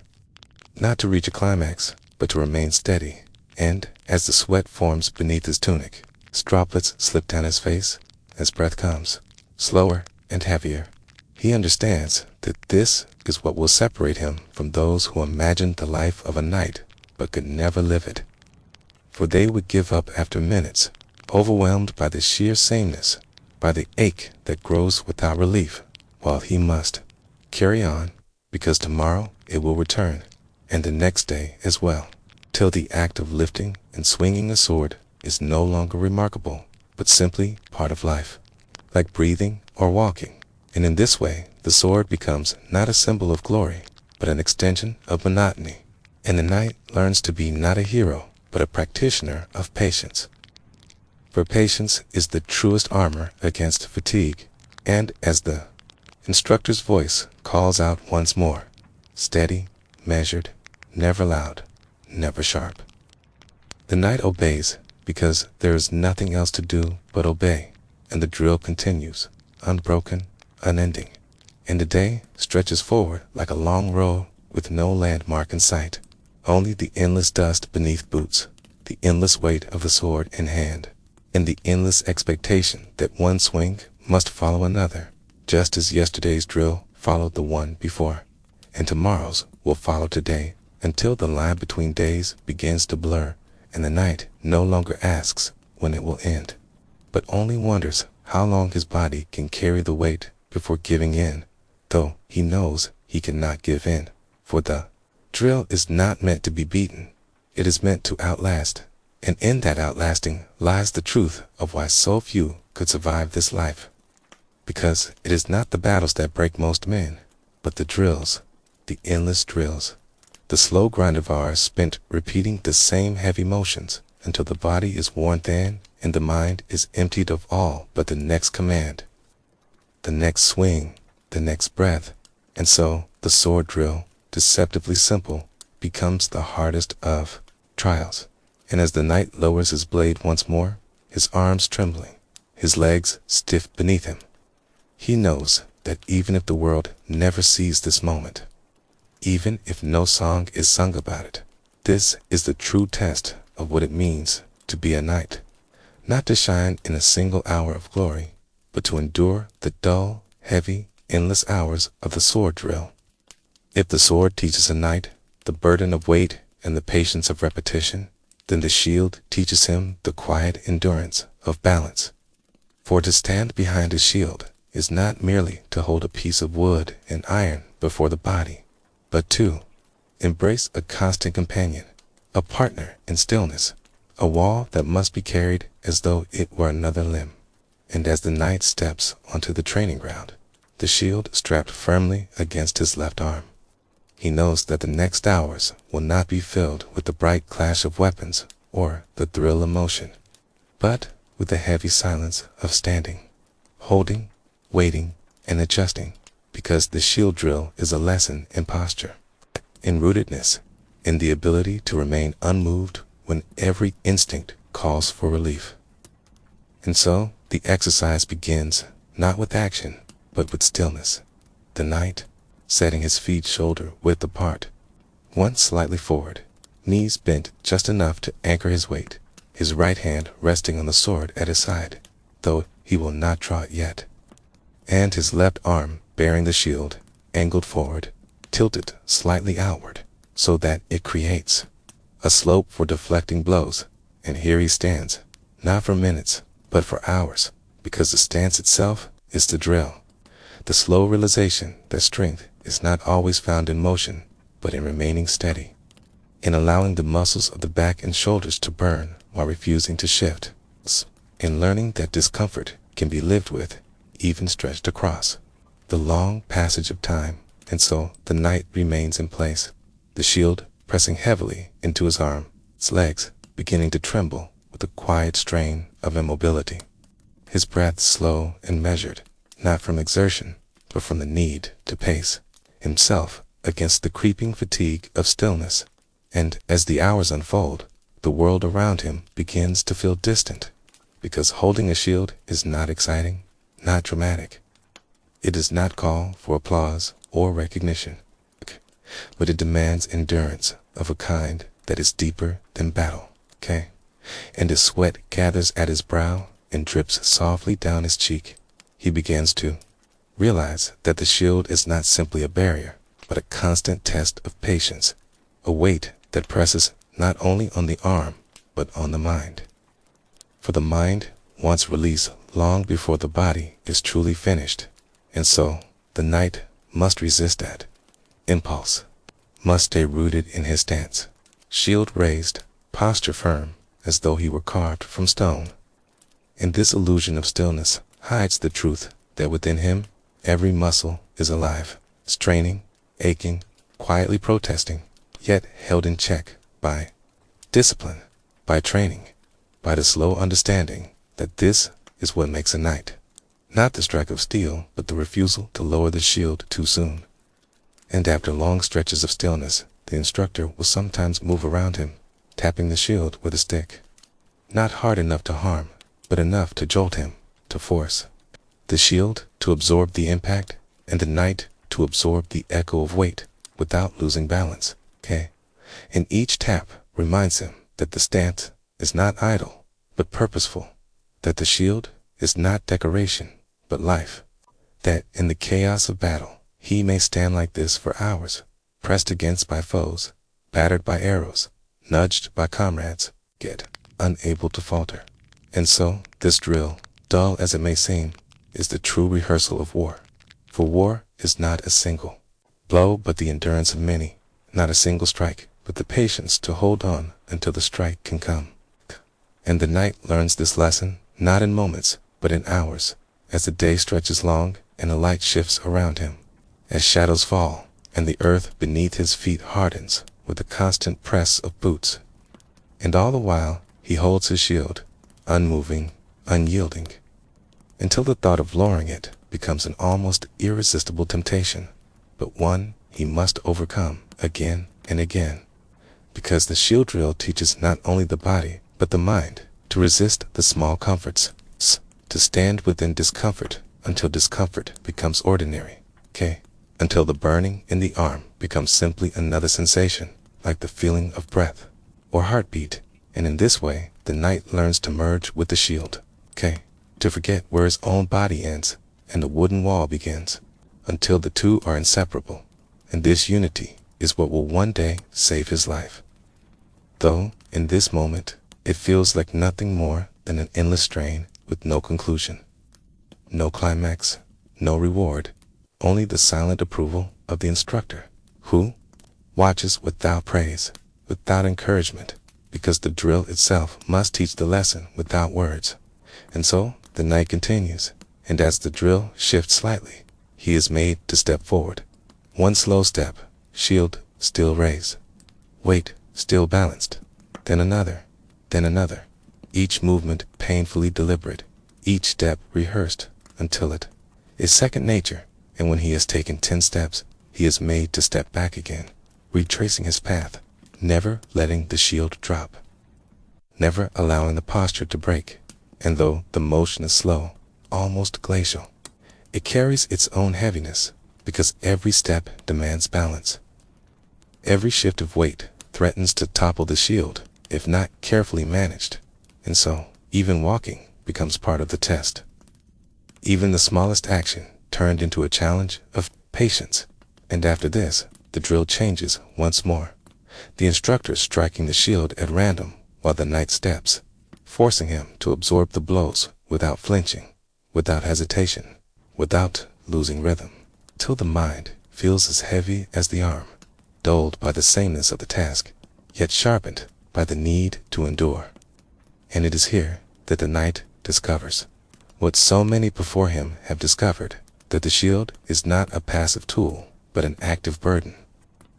Not to reach a climax, but to remain steady. And as the sweat forms beneath his tunic, as droplets slip down his face, as breath comes, slower and heavier, he understands that this is what will separate him from those who imagined the life of a knight, but could never live it. For they would give up after minutes, overwhelmed by the sheer sameness, by the ache that grows without relief, while he must carry on, because tomorrow it will return, and the next day as well, till the act of lifting and swinging a sword is no longer remarkable, but simply part of life, like breathing or walking. And in this way, the sword becomes not a symbol of glory, but an extension of monotony, and the knight learns to be not a hero, but a practitioner of patience. For patience is the truest armor against fatigue, and as the instructor's voice calls out once more, steady, measured, never loud, never sharp, the knight obeys, because there is nothing else to do but obey, and the drill continues, unbroken, unending, and the day stretches forward like a long road with no landmark in sight, only the endless dust beneath boots, the endless weight of the sword in hand, and the endless expectation that one swing must follow another, just as yesterday's drill followed the one before, and tomorrow's will follow today, until the line between days begins to blur, and the knight no longer asks when it will end, but only wonders how long his body can carry the weight before giving in, though he knows he cannot give in, for the drill is not meant to be beaten, it is meant to outlast, and in that outlasting lies the truth of why so few could survive this life. Because it is not the battles that break most men, but the drills, the endless drills, the slow grind of hours spent repeating the same heavy motions until the body is worn thin and the mind is emptied of all but the next command, the next swing, the next breath. And so the sword drill, deceptively simple, becomes the hardest of trials. And as the knight lowers his blade once more, his arms trembling, his legs stiff beneath him, he knows that even if the world never sees this moment, even if no song is sung about it, this is the true test of what it means to be a knight, not to shine in a single hour of glory, but to endure the dull, heavy, endless hours of the sword drill. If the sword teaches a knight the burden of weight and the patience of repetition, then the shield teaches him the quiet endurance of balance. For to stand behind a shield is not merely to hold a piece of wood and iron before the body, but to embrace a constant companion, a partner in stillness, a wall that must be carried as though it were another limb. And as the knight steps onto the training ground, the shield strapped firmly against his left arm, he knows that the next hours will not be filled with the bright clash of weapons or the thrill of motion, but with the heavy silence of standing, holding, waiting, and adjusting, because the shield drill is a lesson in posture, in rootedness, in the ability to remain unmoved when every instinct calls for relief. And so, The exercise begins not with action, but with stillness. The knight, setting his feet shoulder width apart, one slightly forward, knees bent just enough to anchor his weight, his right hand resting on the sword at his side, though he will not draw it yet, and his left arm bearing the shield, angled forward, tilted slightly outward, so that it creates a slope for deflecting blows. And here he stands, not for minutes, but for hours, because the stance itself is the drill. The slow realization that strength is not always found in motion, but in remaining steady, in allowing the muscles of the back and shoulders to burn while refusing to shift, in learning that discomfort can be lived with, even stretched across the long passage of time. And so the knight remains in place, the shield pressing heavily into his arm, its legs beginning to tremble with a quiet strain of immobility, his breath slow and measured, not from exertion, but from the need to pace himself against the creeping fatigue of stillness. And as the hours unfold, the world around him begins to feel distant, because holding a shield is not exciting, not dramatic. It does not call for applause or recognition, but it demands endurance of a kind that is deeper than battle. And his sweat gathers at his brow and drips softly down his cheek. He begins to realize that the shield is not simply a barrier, but a constant test of patience, a weight that presses not only on the arm, but on the mind. For the mind wants release long before the body is truly finished, and so the knight must resist that impulse, must stay rooted in his stance, shield raised, posture firm, as though he were carved from stone. And this illusion of stillness hides the truth that within him every muscle is alive, straining, aching, quietly protesting, yet held in check by discipline, by training, by the slow understanding that this is what makes a knight. Not the strike of steel, but the refusal to lower the shield too soon. And after long stretches of stillness, the instructor will sometimes move around him, tapping the shield with a stick. Not hard enough to harm, but enough to jolt him, to force the shield to absorb the impact, and the knight to absorb the echo of weight without losing balance. And each tap reminds him that the stance is not idle, but purposeful, that the shield is not decoration, but life, that in the chaos of battle, he may stand like this for hours, pressed against by foes, battered by arrows, nudged by comrades, yet unable to falter. And so this drill, dull as it may seem, is the true rehearsal of war. For war is not a single blow, but the endurance of many, not a single strike, but the patience to hold on until the strike can come. And the knight learns this lesson not in moments, but in hours, as the day stretches long and the light shifts around him, as shadows fall and the earth beneath his feet hardens with the constant press of boots. And all the while he holds his shield, unmoving, unyielding, until the thought of lowering it becomes an almost irresistible temptation, but one he must overcome again and again, because the shield drill teaches not only the body, but the mind to resist the small comforts, to stand within discomfort until discomfort becomes ordinary, until the burning in the arm becomes simply another sensation, like the feeling of breath or heartbeat. And in this way, the knight learns to merge with the shield, to forget where his own body ends and the wooden wall begins, until the two are inseparable. And this unity is what will one day save his life. Though, in this moment, it feels like nothing more than an endless strain with no conclusion, no climax, no reward, only the silent approval of the instructor, who watches without praise, without encouragement, because the drill itself must teach the lesson without words. And so the knight continues, and as the drill shifts slightly, he is made to step forward. One slow step, shield still raised, weight still balanced, then another, each movement painfully deliberate, each step rehearsed until it is second nature. And when he has taken 10 steps, he is made to step back again, retracing his path, never letting the shield drop, never allowing the posture to break, And though the motion is slow, almost glacial, it carries its own heaviness because every step demands balance. Every shift of weight threatens to topple the shield if not carefully managed, and so even walking becomes part of the test. Even the smallest action turned into a challenge of patience, and after this, the drill changes once more, the instructor striking the shield at random while the knight steps, forcing him to absorb the blows without flinching, without hesitation, without losing rhythm, till the mind feels as heavy as the arm, dulled by the sameness of the task, yet sharpened by the need to endure. And it is here that the knight discovers what so many before him have discovered, that the shield is not a passive tool, but an active burden,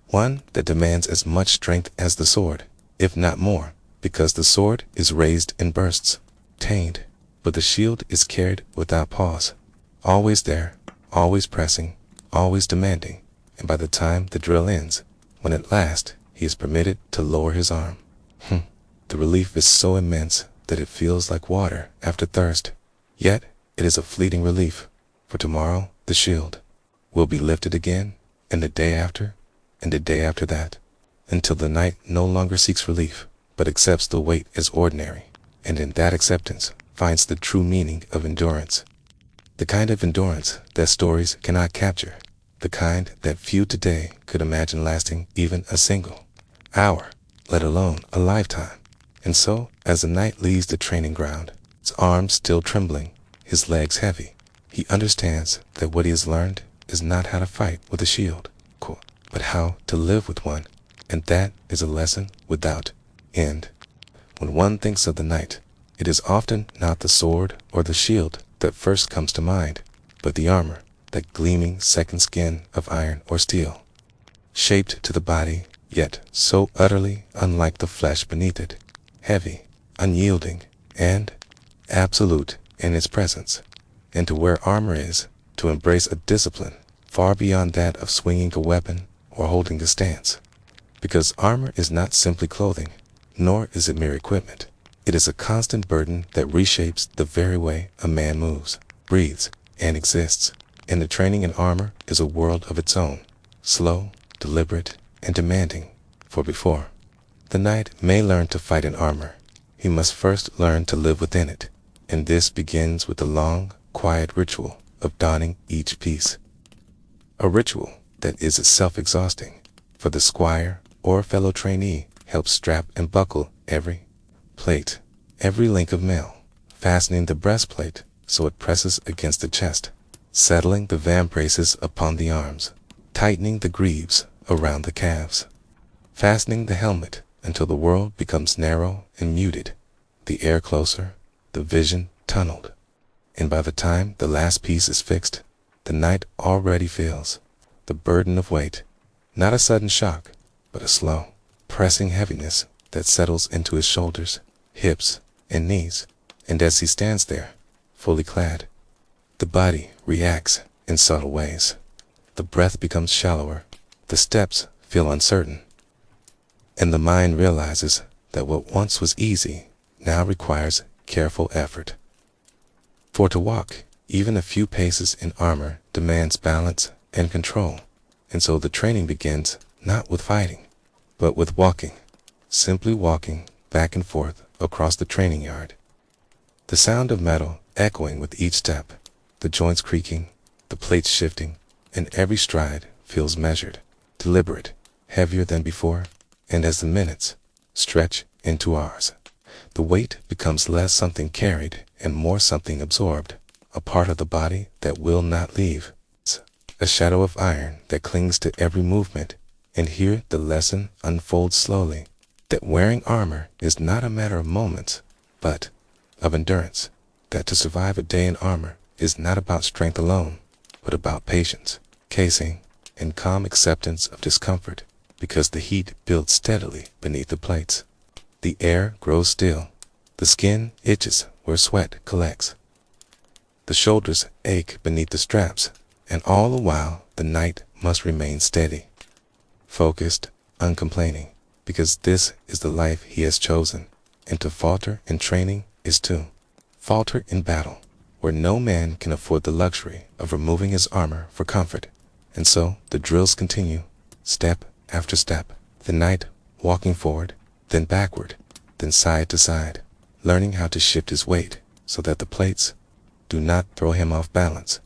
one that demands as much strength as the sword, if not more, because the sword is raised in bursts, tamed, but the shield is carried without pause, always there, always pressing, always demanding, and by the time the drill ends, when at last he is permitted to lower his arm, the relief is so immense that it feels like water after thirst. Yet it is a fleeting relief, for tomorrow the shield will be lifted again, and the day after, and the day after that, until the knight no longer seeks relief, but accepts the weight as ordinary, and in that acceptance finds the true meaning of endurance. The kind of endurance that stories cannot capture, the kind that few today could imagine lasting even a single hour, let alone a lifetime. And so, as the knight leaves the training ground, his arms still trembling, his legs heavy, he understands that what he has learned is not how to fight with a shield, but how to live with one, and that is a lesson without end. When one thinks of the knight, it is often not the sword or the shield that first comes to mind, but the armor, that gleaming second skin of iron or steel, shaped to the body, yet so utterly unlike the flesh beneath it, heavy, unyielding, and absolute in its presence. And to wear armor is to embrace a discipline far beyond that of swinging a weapon or holding a stance, because armor is not simply clothing, nor is it mere equipment. It is a constant burden that reshapes the very way a man moves, breathes, and exists. And the training in armor is a world of its own, slow, deliberate, and demanding. For before the knight may learn to fight in armor, he must first learn to live within it, and this begins with the long, quiet ritual of donning each piece. A ritual that is itself exhausting, for the squire or fellow trainee helps strap and buckle every plate, every link of mail, fastening the breastplate so it presses against the chest, settling the vambraces upon the arms, tightening the greaves around the calves, fastening the helmet until the world becomes narrow and muted, the air closer, the vision tunneled. And by the time the last piece is fixed, the knight already feels the burden of weight, not a sudden shock, but a slow, pressing heaviness that settles into his shoulders, hips, and knees. And as he stands there, fully clad, the body reacts in subtle ways. The breath becomes shallower, the steps feel uncertain, and the mind realizes that what once was easy now requires careful effort. For to walk even a few paces in armor demands balance and control, and so the training begins not with fighting, but with walking, simply walking back and forth across the training yard. The sound of metal echoing with each step, the joints creaking, the plates shifting, and every stride feels measured, deliberate, heavier than before, and as the minutes stretch into hours, the weight becomes less something carried and more something absorbed, a part of the body that will not leave, a shadow of iron that clings to every movement. And here the lesson unfolds slowly, that wearing armor is not a matter of moments, but of endurance, that to survive a day in armor is not about strength alone, but about patience, casing, and calm acceptance of discomfort, because the heat builds steadily beneath the plates. The air grows still, the skin itches where sweat collects, the shoulders ache beneath the straps, and all the while the knight must remain steady, focused, uncomplaining, because this is the life he has chosen, and to falter in training is to falter in battle, where no man can afford the luxury of removing his armor for comfort. And so the drills continue, step after step, the knight walking forward, then backward, then side to side, learning how to shift his weight so that the plates do not throw him off balance,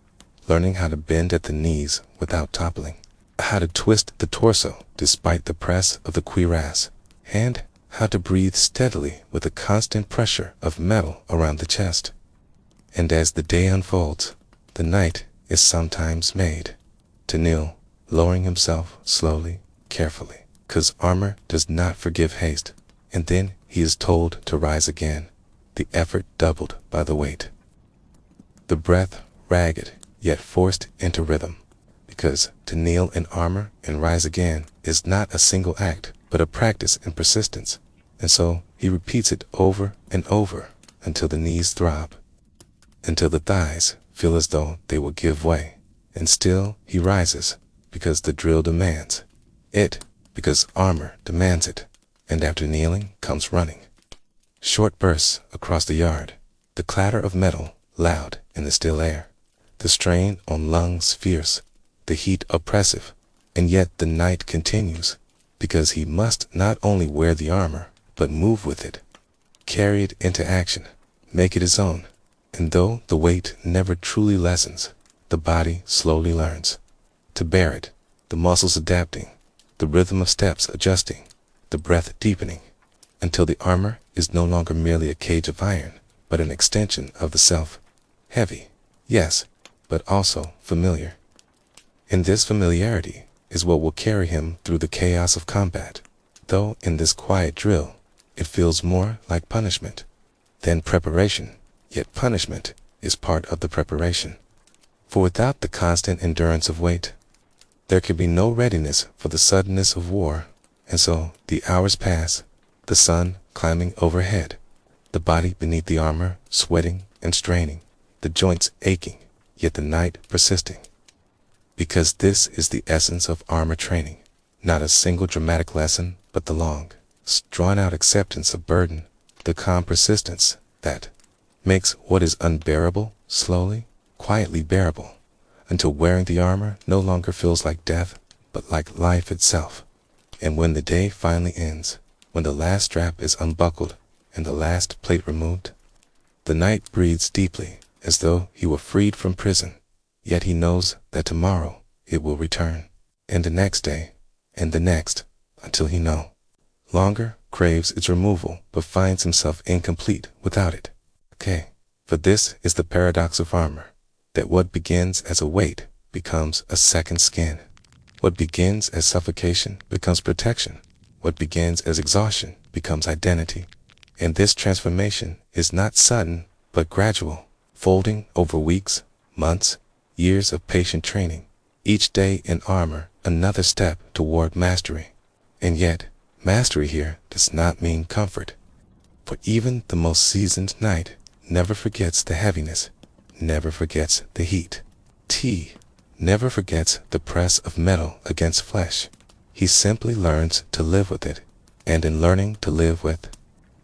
learning how to bend at the knees without toppling, how to twist the torso despite the press of the cuirass, and how to breathe steadily with a constant pressure of metal around the chest. And as the day unfolds, the knight is sometimes made to kneel, lowering himself slowly, carefully, 'cause armor does not forgive haste, and then he is told to rise again, the effort doubled by the weight. The breath ragged, yet forced into rhythm, because to kneel in armor and rise again is not a single act, but a practice in persistence, and so he repeats it over and over until the knees throb, until the thighs feel as though they will give way, and still he rises, because the drill demands it, because armor demands it, and after kneeling comes running. Short bursts across the yard, the clatter of metal loud in the still air, the strain on lungs fierce, the heat oppressive, and yet the knight continues, because he must not only wear the armor, but move with it, carry it into action, make it his own. And though the weight never truly lessens, the body slowly learns to bear it, the muscles adapting, the rhythm of steps adjusting, the breath deepening, until the armor is no longer merely a cage of iron, but an extension of the self, heavy, yes, but also familiar. And this familiarity is what will carry him through the chaos of combat, though in this quiet drill, it feels more like punishment than preparation, yet punishment is part of the preparation. For without the constant endurance of weight, there can be no readiness for the suddenness of war, and so the hours pass, the sun climbing overhead, the body beneath the armor sweating and straining, the joints aching, yet the knight persisting. Because this is the essence of armor training, not a single dramatic lesson, but the long, drawn-out acceptance of burden, the calm persistence that makes what is unbearable slowly, quietly bearable, until wearing the armor no longer feels like death, but like life itself. And when the day finally ends, when the last strap is unbuckled and the last plate removed, the knight breathes deeply, as though he were freed from prison, yet he knows that tomorrow it will return, and the next day, and the next, until he no longer craves its removal, but finds himself incomplete without it. Okay, for this is the paradox of armor, that what begins as a weight becomes a second skin. What begins as suffocation becomes protection. What begins as exhaustion becomes identity. And this transformation is not sudden, but gradual, folding over weeks, months, years of patient training, each day in armor another step toward mastery. And yet, mastery here does not mean comfort. For even the most seasoned knight never forgets the heaviness, never forgets the heat. Never forgets the press of metal against flesh. He simply learns to live with it, and in learning to live with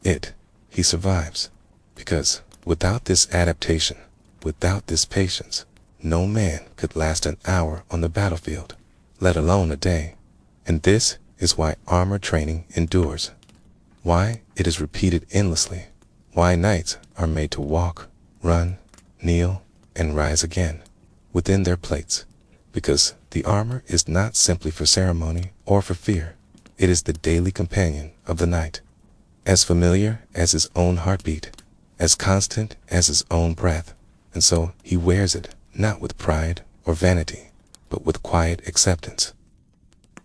it, he survives. Because without this adaptation, without this patience, no man could last an hour on the battlefield, let alone a day. And this is why armor training endures, why it is repeated endlessly, why knights are made to walk, run, kneel, and rise again within their plates, because the armor is not simply for ceremony or for fear. It is the daily companion of the knight, as familiar as his own heartbeat, as constant as his own breath, and so he wears it not with pride or vanity, but with quiet acceptance.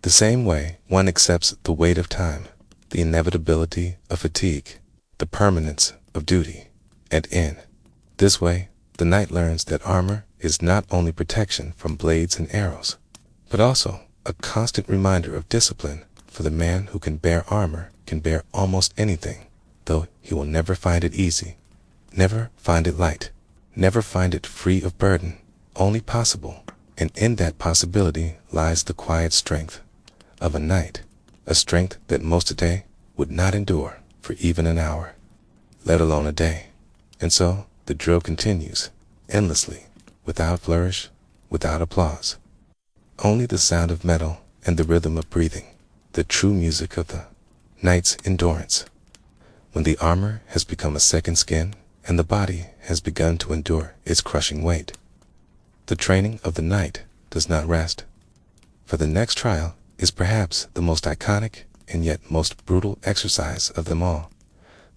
The same way one accepts the weight of time, the inevitability of fatigue, the permanence of duty, and in this way, the knight learns that armor is not only protection from blades and arrows, but also a constant reminder of discipline, for the man who can bear armor can bear almost anything, though he will never find it easy, never find it light, never find it free of burden, only possible, and in that possibility lies the quiet strength of a knight, a strength that most today would not endure for even an hour, let alone a day. And so, the drill continues, endlessly, without flourish, without applause. Only the sound of metal and the rhythm of breathing, the true music of the knight's endurance. When the armor has become a second skin and the body has begun to endure its crushing weight, the training of the knight does not rest. For the next trial is perhaps the most iconic and yet most brutal exercise of them all,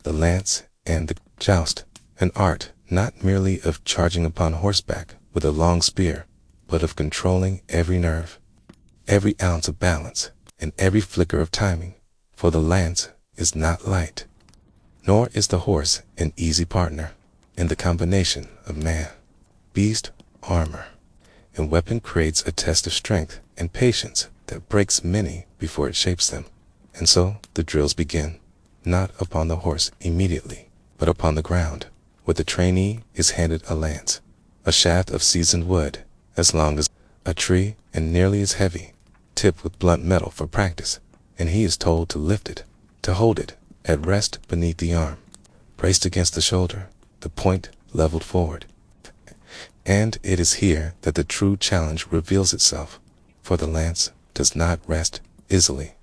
the lance and the joust, an art not merely of charging upon horseback with a long spear, but of controlling every nerve, every ounce of balance, and every flicker of timing, for the lance is not light, nor is the horse an easy partner, and the combination of man, beast, armor, and weapon creates a test of strength and patience that breaks many before it shapes them. And so the drills begin, not upon the horse immediately, but upon the ground, where the trainee is handed a lance, a shaft of seasoned wood, as long as a tree and nearly as heavy, tipped with blunt metal for practice, and he is told to lift it, to hold it at rest beneath the arm, braced against the shoulder, the point leveled forward. And it is here that the true challenge reveals itself, for the lance does not rest easily.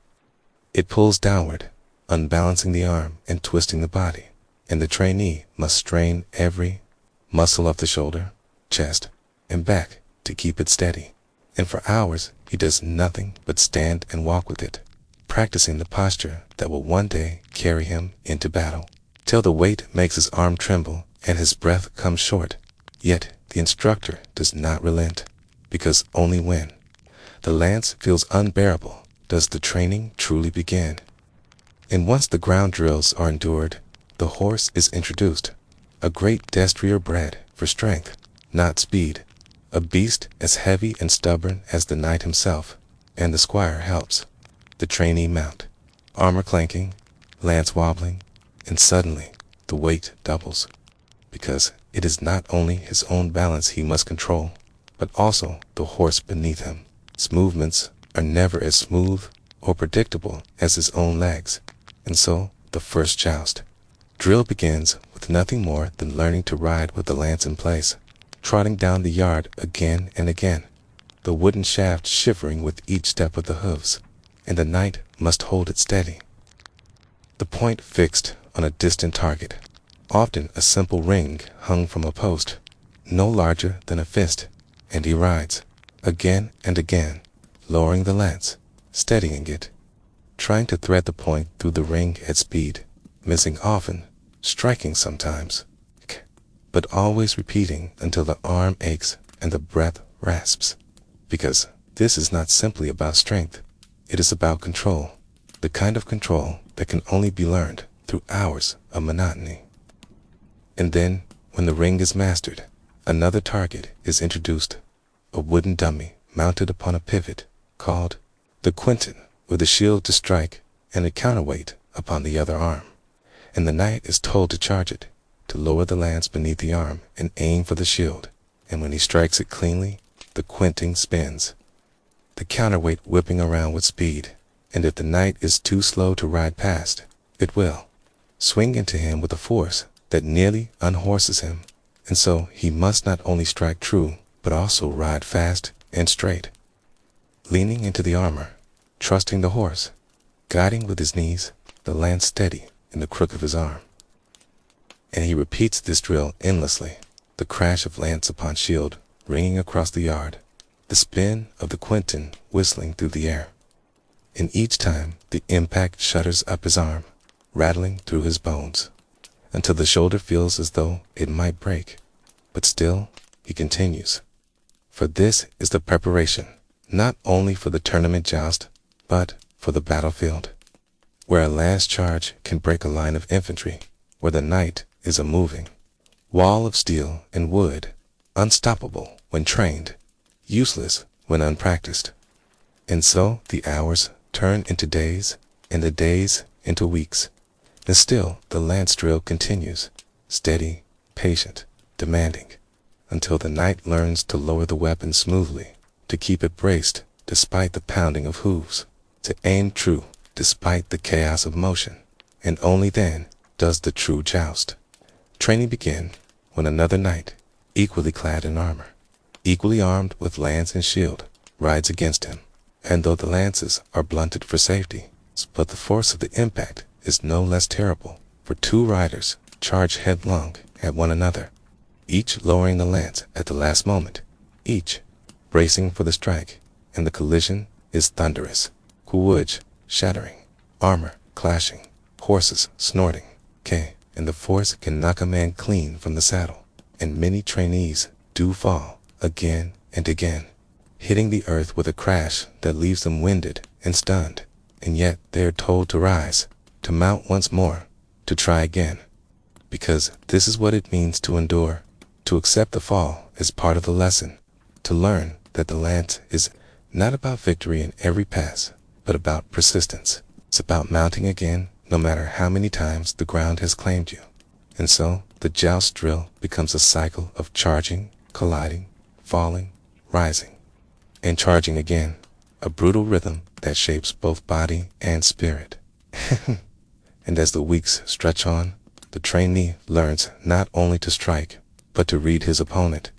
It pulls downward, unbalancing the arm and twisting the body, and the trainee must strain every muscle of the shoulder, chest, and back to keep it steady. And for hours he does nothing but stand and walk with it, practicing the posture that will one day carry him into battle, till the weight makes his arm tremble and his breath comes short. Yet the instructor does not relent, because only when the lance feels unbearable does the training truly begin. And once the ground drills are endured, the horse is introduced, a great destrier bred for strength, not speed, a beast as heavy and stubborn as the knight himself, and the squire helps the trainee mount, armor clanking, lance wobbling, and suddenly the weight doubles, because it is not only his own balance he must control, but also the horse beneath him. Its movements are never as smooth or predictable as his own legs, and so the first joust drill begins with nothing more than learning to ride with the lance in place, trotting down the yard again and again, the wooden shaft shivering with each step of the hooves, and the knight must hold it steady, the point fixed on a distant target, often a simple ring hung from a post, no larger than a fist, and he rides, again and again, lowering the lance, steadying it, trying to thread the point through the ring at speed, missing often, striking sometimes, but always repeating until the arm aches and the breath rasps, because this is not simply about strength, it is about control, the kind of control that can only be learned through hours of monotony. And then, when the ring is mastered, another target is introduced, a wooden dummy mounted upon a pivot called the quinton, with a shield to strike and a counterweight upon the other arm, and the knight is told to charge it, to lower the lance beneath the arm and aim for the shield, and when he strikes it cleanly, the quinting spins, the counterweight whipping around with speed, and if the knight is too slow to ride past, it will swing into him with a force that nearly unhorses him, and so he must not only strike true, but also ride fast and straight, leaning into the armor, trusting the horse, guiding with his knees, the lance steady in the crook of his arm. And he repeats this drill endlessly, the crash of lance upon shield ringing across the yard, the spin of the quinton whistling through the air. And each time the impact shudders up his arm, rattling through his bones, until the shoulder feels as though it might break. But still he continues, for this is the preparation, not only for the tournament joust, but for the battlefield, where a lance charge can break a line of infantry, where the knight is a moving wall of steel and wood, unstoppable when trained, useless when unpracticed. And so the hours turn into days, and the days into weeks, and still the lance drill continues, steady, patient, demanding, until the knight learns to lower the weapon smoothly, to keep it braced despite the pounding of hooves, to aim true despite the chaos of motion, and only then does the true joust training begin, when another knight, equally clad in armor, equally armed with lance and shield, rides against him. And though the lances are blunted for safety, but the force of the impact is no less terrible, for two riders charge headlong at one another, each lowering the lance at the last moment, each bracing for the strike, and the collision is thunderous, wood shattering, armor clashing, horses snorting, and the force can knock a man clean from the saddle, and many trainees do fall again and again, hitting the earth with a crash that leaves them winded and stunned, and yet they are told to rise, to mount once more, to try again, because this is what it means to endure, to accept the fall as part of the lesson, to learn that the lance is not about victory in every pass, but about persistence. It's about mounting again, no matter how many times the ground has claimed you. And so, the joust drill becomes a cycle of charging, colliding, falling, rising, and charging again, a brutal rhythm that shapes both body and spirit. And as the weeks stretch on, the trainee learns not only to strike, but to read his opponent,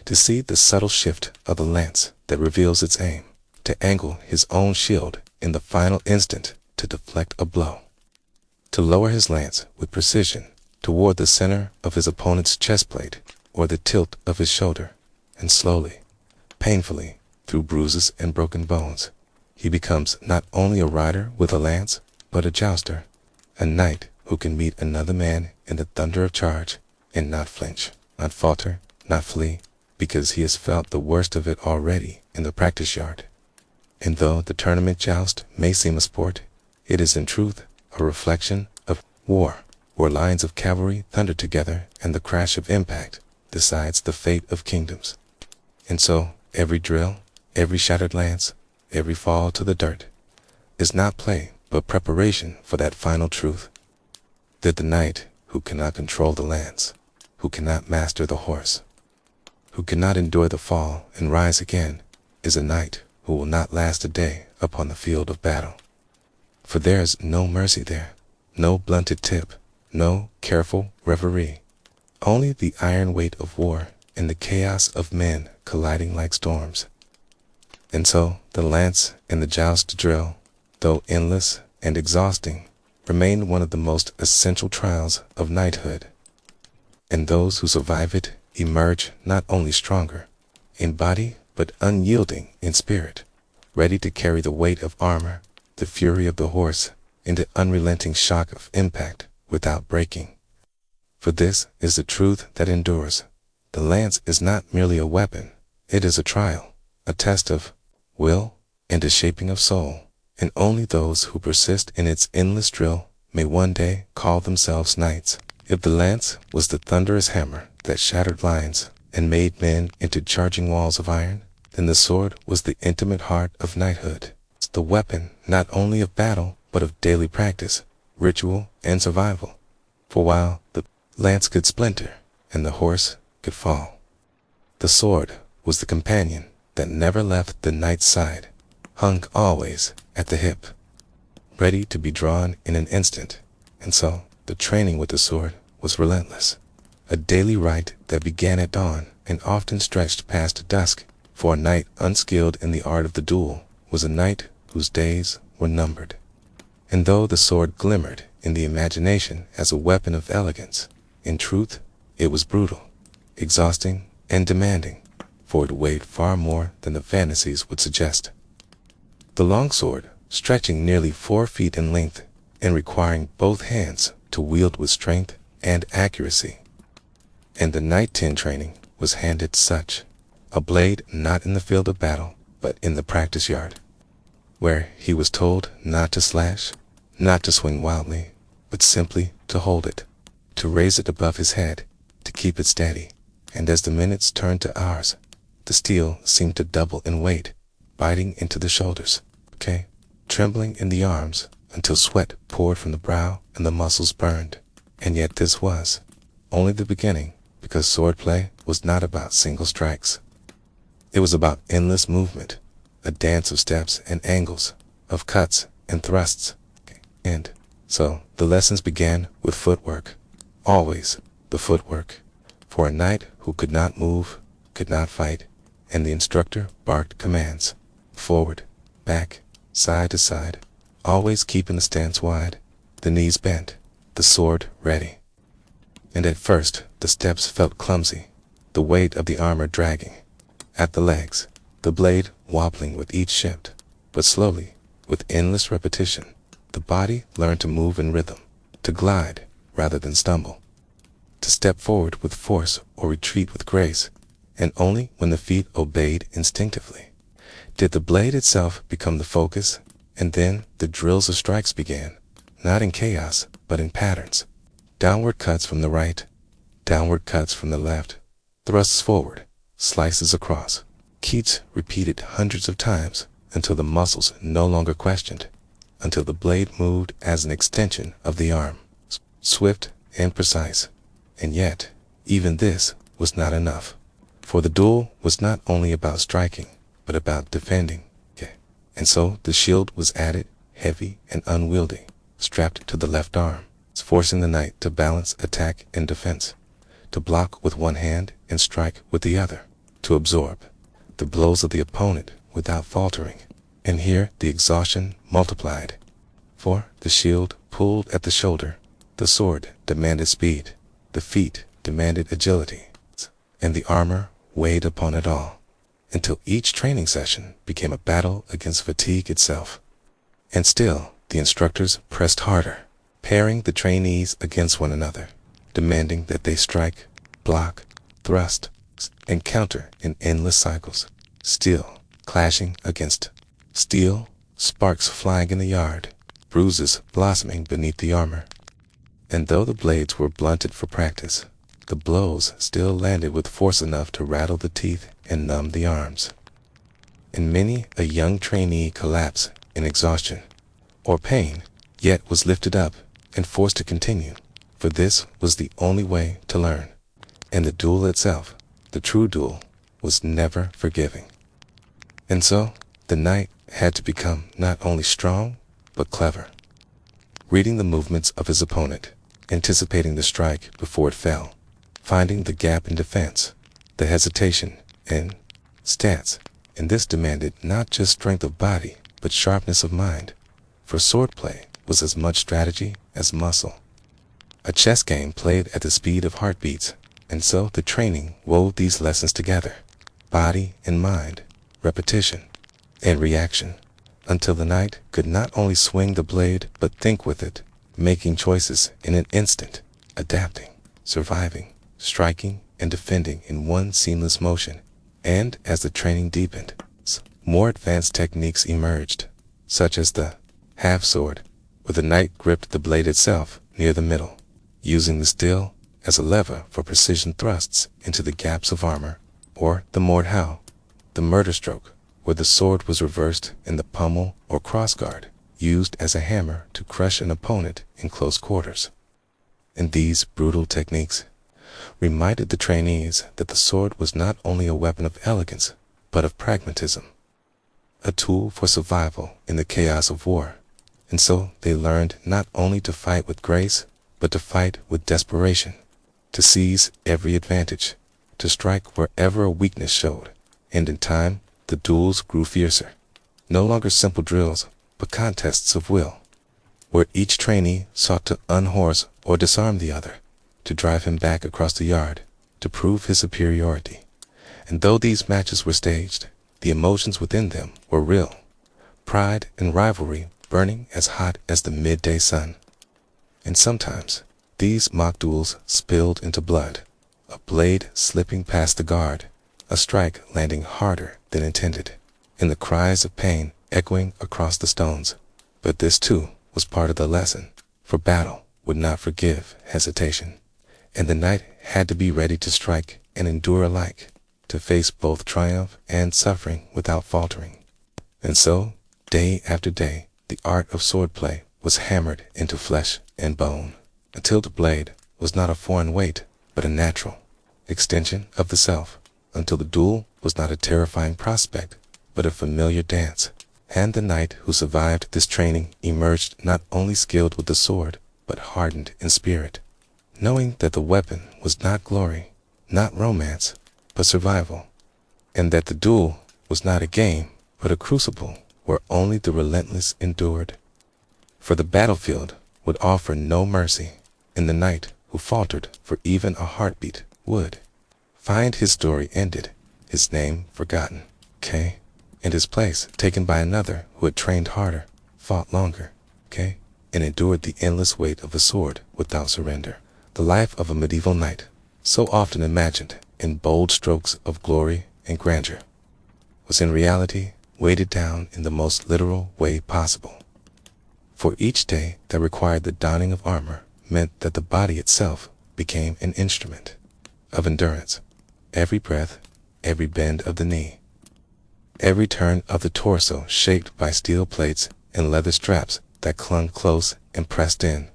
to see the subtle shift of the lance that reveals its aim, to angle his own shield in the final instant to deflect a blow, to lower his lance with precision toward the center of his opponent's chest plate or the tilt of his shoulder, and slowly, painfully, through bruises and broken bones, he becomes not only a rider with a lance, but a jouster, a knight who can meet another man in the thunder of charge and not flinch, not falter, not flee, because he has felt the worst of it already in the practice yard. And though the tournament joust may seem a sport, it is in truth a reflection of war, where lines of cavalry thunder together and the crash of impact decides the fate of kingdoms. And so, every drill, every shattered lance, every fall to the dirt, is not play, but preparation for that final truth, that the knight who cannot control the lance, who cannot master the horse, who cannot endure the fall and rise again, is a knight who will not last a day upon the field of battle. For there is no mercy there, no blunted tip, no careful reverie, only the iron weight of war and the chaos of men colliding like storms. And so the lance and the joust drill, though endless and exhausting, remain one of the most essential trials of knighthood. And those who survive it emerge not only stronger in body, but unyielding in spirit, ready to carry the weight of armor, the fury of the horse, and the unrelenting shock of impact without breaking. For this is the truth that endures. The lance is not merely a weapon, it is a trial, a test of will, and a shaping of soul, and only those who persist in its endless drill may one day call themselves knights. If the lance was the thunderous hammer that shattered lines and made men into charging walls of iron, then the sword was the intimate heart of knighthood. It's the weapon not only of battle, but of daily practice, ritual, and survival. For while the lance could splinter and the horse could fall, the sword was the companion that never left the knight's side, hung always at the hip, ready to be drawn in an instant. And so the training with the sword was relentless, a daily rite that began at dawn and often stretched past dusk, for a knight unskilled in the art of the duel was a knight whose days were numbered. And though the sword glimmered in the imagination as a weapon of elegance, in truth it was brutal, exhausting, and demanding, for it weighed far more than the fantasies would suggest. The longsword, stretching nearly 4 feet in length and requiring both hands to wield with strength and accuracy. And the knight 10 training was handed such, a blade not in the field of battle, but in the practice yard, where he was told not to slash, not to swing wildly, but simply to hold it, to raise it above his head, to keep it steady. And as the minutes turned to hours, the steel seemed to double in weight, biting into the shoulders, trembling in the arms, until sweat poured from the brow and the muscles burned. And yet this was only the beginning, because swordplay was not about single strikes. It was about endless movement, a dance of steps and angles, of cuts and thrusts. And so the lessons began with footwork, always the footwork, for a knight who could not move, could not fight, and the instructor barked commands. Forward, back, side to side, always keeping the stance wide, the knees bent, the sword ready. And at first the steps felt clumsy, the weight of the armor dragging at the legs, the blade wobbling with each shift. But slowly, with endless repetition, the body learned to move in rhythm, to glide rather than stumble, to step forward with force or retreat with grace, and only when the feet obeyed instinctively did the blade itself become the focus. And then the drills of strikes began, not in chaos, but in patterns. Downward cuts from the right, downward cuts from the left, thrusts forward, slices across. Keats repeated hundreds of times until the muscles no longer questioned, until the blade moved as an extension of the arm, swift and precise. And yet, even this was not enough. For the duel was not only about striking, but about defending. And so the shield was added, heavy and unwieldy, strapped to the left arm, forcing the knight to balance attack and defense, to block with one hand and strike with the other, to absorb the blows of the opponent without faltering. And here the exhaustion multiplied. For the shield pulled at the shoulder, the sword demanded speed, the feet demanded agility, and the armor weighed upon it all, until each training session became a battle against fatigue itself. And still the instructors pressed harder, pairing the trainees against one another, demanding that they strike, block, thrust, and counter in endless cycles, steel clashing against steel, sparks flying in the yard, bruises blossoming beneath the armor. And though the blades were blunted for practice, the blows still landed with force enough to rattle the teeth and numb the arms. And many a young trainee collapsed in exhaustion or pain, yet was lifted up and forced to continue, for this was the only way to learn. And the duel itself, the true duel, was never forgiving. And so the knight had to become not only strong, but clever, reading the movements of his opponent, anticipating the strike before it fell, finding the gap in defense, the hesitation in stance. And this demanded not just strength of body, but sharpness of mind, for swordplay was as much strategy as muscle, a chess game played at the speed of heartbeats. And so the training wove these lessons together, body and mind, repetition and reaction, until the knight could not only swing the blade but think with it, making choices in an instant, adapting, surviving, striking and defending in one seamless motion. And as the training deepened, more advanced techniques emerged, such as the half sword, where the knight gripped the blade itself near the middle, using the steel as a lever for precision thrusts into the gaps of armor, or the mordhau, the murder stroke, where the sword was reversed in the pommel or crossguard, used as a hammer to crush an opponent in close quarters. And these brutal techniques reminded the trainees that the sword was not only a weapon of elegance, but of pragmatism, a tool for survival in the chaos of war. And so they learned not only to fight with grace, but to fight with desperation, to seize every advantage, to strike wherever a weakness showed. And in time, the duels grew fiercer, no longer simple drills, but contests of will, where each trainee sought to unhorse or disarm the other, to drive him back across the yard, to prove his superiority. And though these matches were staged, the emotions within them were real, pride and rivalry burning as hot as the midday sun. And sometimes these mock duels spilled into blood, a blade slipping past the guard, a strike landing harder than intended, and the cries of pain echoing across the stones. But this too was part of the lesson, for battle would not forgive hesitation, and the knight had to be ready to strike and endure alike, to face both triumph and suffering without faltering. And so, day after day, the art of swordplay was hammered into flesh and bone, until the blade was not a foreign weight, but a natural extension of the self, until the duel was not a terrifying prospect, but a familiar dance. And the knight who survived this training emerged not only skilled with the sword, but hardened in spirit, knowing that the weapon was not glory, not romance, but survival, and that the duel was not a game, but a crucible where only the relentless endured. For the battlefield would offer no mercy, and the knight who faltered for even a heartbeat would find his story ended, his name forgotten, and his place taken by another who had trained harder, fought longer, and endured the endless weight of a sword without surrender. The life of a medieval knight, so often imagined in bold strokes of glory and grandeur, was in reality weighted down in the most literal way possible. For each day that required the donning of armor meant that the body itself became an instrument of endurance. Every breath, every bend of the knee, every turn of the torso shaped by steel plates and leather straps that clung close and pressed in.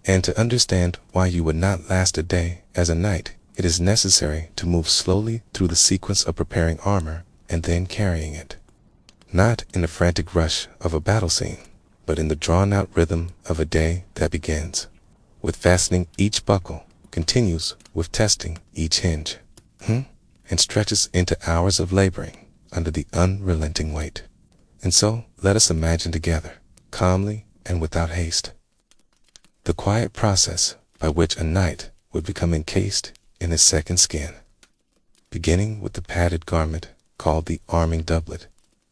And to understand why you would not last a day as a knight, it is necessary to move slowly through the sequence of preparing armor and then carrying it. Not in the frantic rush of a battle scene, but in the drawn-out rhythm of a day that begins with fastening each buckle, continues with testing each hinge, and stretches into hours of laboring under the unrelenting weight. And so let us imagine together, calmly and without haste, the quiet process by which a knight would become encased in his second skin, beginning with the padded garment called the arming doublet,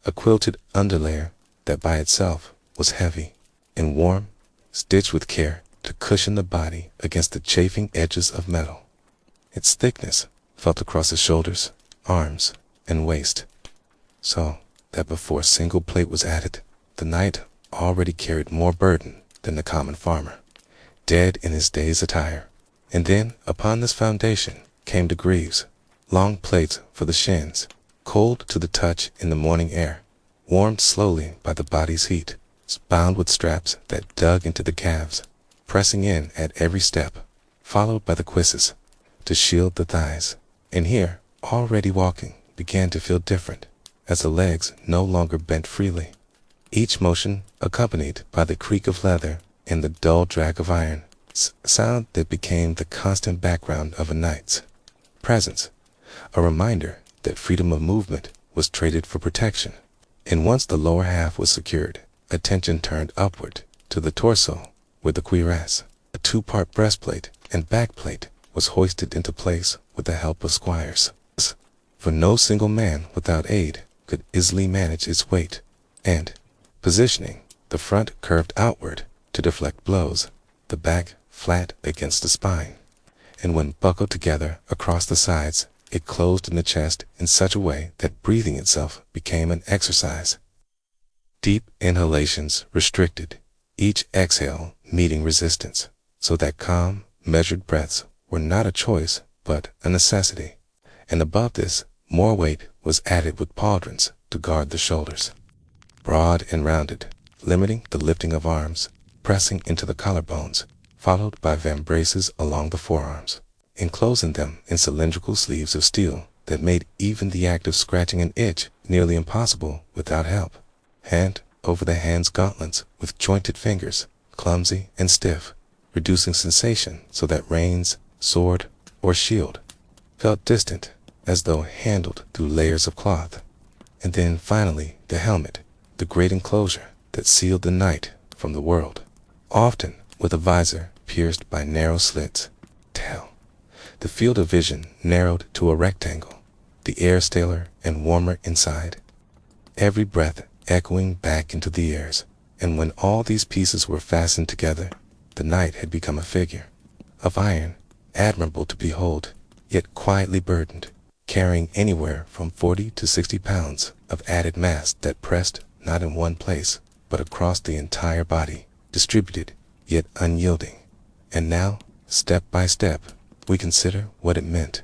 a quilted underlayer that by itself was heavy and warm, stitched with care to cushion the body against the chafing edges of metal. Its thickness felt across the shoulders, arms, and waist, so that before a single plate was added, the knight already carried more burden than the common farmer, dead in his day's attire. And then upon this foundation came the greaves, long plates for the shins, cold to the touch in the morning air, warmed slowly by the body's heat, bound with straps that dug into the calves, pressing in at every step, followed by the cuisses to shield the thighs. And here, already walking began to feel different, as the legs no longer bent freely, each motion accompanied by the creak of leather and the dull drag of iron, sound that became the constant background of a knight's presence, a reminder that freedom of movement was traded for protection. And once the lower half was secured, attention turned upward to the torso, where the cuirass, a two-part breastplate and backplate, was hoisted into place with the help of squires. For no single man without aid could easily manage its weight and positioning, the front curved outward to deflect blows, the back flat against the spine, and when buckled together across the sides, it closed in the chest in such a way that breathing itself became an exercise. Deep inhalations restricted, each exhale meeting resistance, so that calm, measured breaths were not a choice but a necessity. And above this, more weight was added with pauldrons to guard the shoulders, broad and rounded, limiting the lifting of arms, pressing into the collarbones, followed by vambraces along the forearms, enclosing them in cylindrical sleeves of steel that made even the act of scratching an itch nearly impossible without help. Hand over the hand's gauntlets with jointed fingers, clumsy and stiff, reducing sensation so that reins, sword, or shield felt distant, as though handled through layers of cloth. And then finally the helmet, the great enclosure that sealed the knight from the world, often with a visor pierced by narrow slits. The field of vision narrowed to a rectangle, the air staler and warmer inside, every breath echoing back into the ears. And when all these pieces were fastened together, the knight had become a figure of iron, admirable to behold, yet quietly burdened, carrying anywhere from 40 to 60 pounds of added mass that pressed not in one place, but across the entire body, distributed, yet unyielding. And now, step by step, we consider what it meant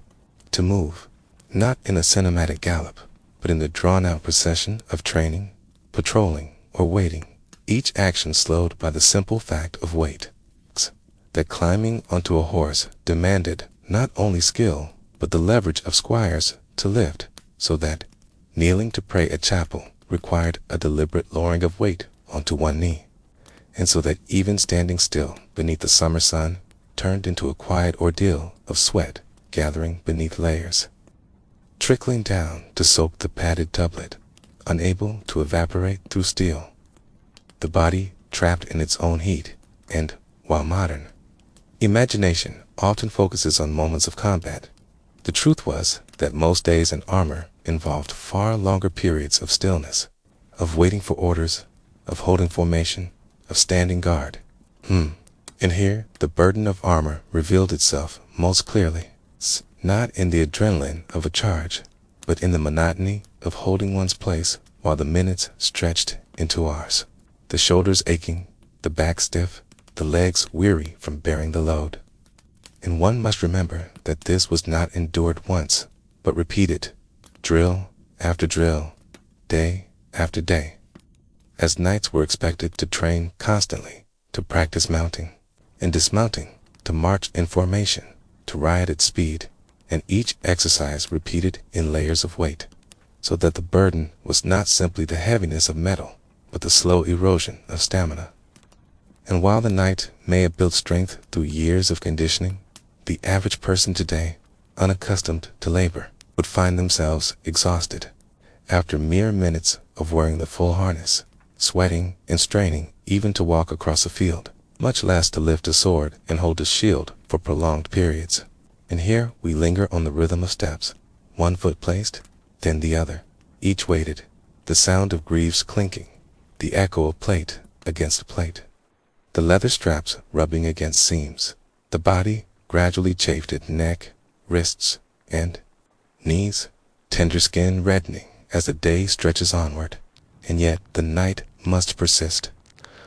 to move, not in a cinematic gallop, but in the drawn-out procession of training, patrolling, or waiting, each action slowed by the simple fact of weight. That climbing onto a horse demanded not only skill, but the leverage of squires to lift, so that kneeling to pray at chapel required a deliberate lowering of weight onto one knee, and so that even standing still beneath the summer sun turned into a quiet ordeal of sweat gathering beneath layers, trickling down to soak the padded doublet, unable to evaporate through steel. The body trapped in its own heat, and, while modern imagination often focuses on moments of combat, the truth was that most days in armor involved far longer periods of stillness, of waiting for orders, of holding formation, of standing guard. And here, the burden of armor revealed itself most clearly, not in the adrenaline of a charge, but in the monotony of holding one's place while the minutes stretched into hours. The shoulders aching, the back stiff, the legs weary from bearing the load. And one must remember that this was not endured once, but repeated, drill after drill, day after day, as knights were expected to train constantly, to practice mounting and dismounting, to march in formation, to ride at speed, and each exercise repeated in layers of weight, so that the burden was not simply the heaviness of metal, but the slow erosion of stamina. And while the knight may have built strength through years of conditioning, the average person today, unaccustomed to labor, would find themselves exhausted after mere minutes of wearing the full harness, sweating and straining even to walk across a field, much less to lift a sword and hold a shield for prolonged periods. And here we linger on the rhythm of steps, one foot placed, then the other, each weighted, the sound of greaves clinking, the echo of plate against plate, the leather straps rubbing against seams, the body gradually chafed at neck, wrists, and knees, tender skin reddening as the day stretches onward. And yet the knight must persist,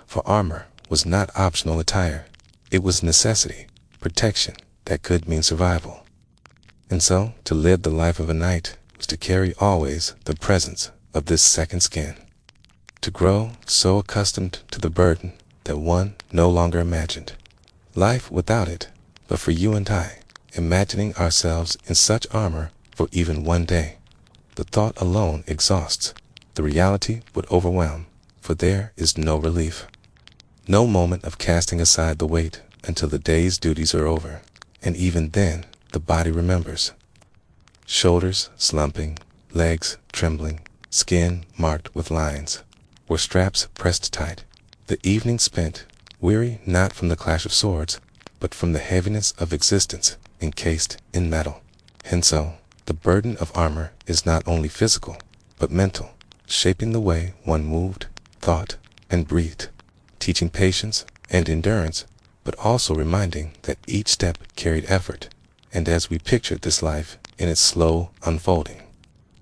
for armor was not optional attire. It was necessity, protection that could mean survival. And so, to live the life of a knight was to carry always the presence of this second skin, to grow so accustomed to the burden that one no longer imagined life without it. But for you and I, imagining ourselves in such armor for even one day, the thought alone exhausts. The reality would overwhelm, for there is no relief. No moment of casting aside the weight until the day's duties are over, and even then the body remembers. Shoulders slumping, legs trembling, skin marked with lines, or straps pressed tight. The evening spent, weary not from the clash of swords, but from the heaviness of existence encased in metal. And so, the burden of armor is not only physical, but mental, shaping the way one moved, thought, and breathed, teaching patience and endurance, but also reminding that each step carried effort. And as we picture this life in its slow unfolding,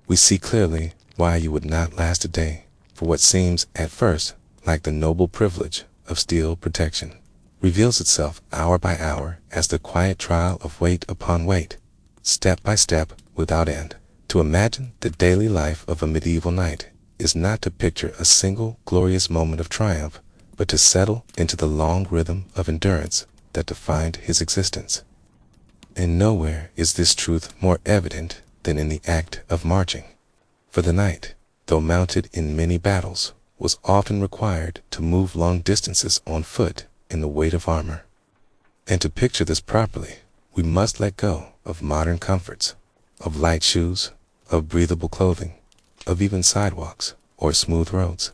we see clearly why you would not last a day for what seems at first like the noble privilege of steel protection reveals itself hour by hour as the quiet trial of weight upon weight, step by step without end. To imagine the daily life of a medieval knight is not to picture a single glorious moment of triumph, but to settle into the long rhythm of endurance that defined his existence. And nowhere is this truth more evident than in the act of marching. For the knight, though mounted in many battles, was often required to move long distances on foot in the weight of armor. And to picture this properly, we must let go of modern comforts, of light shoes, of breathable clothing, of even sidewalks or smooth roads,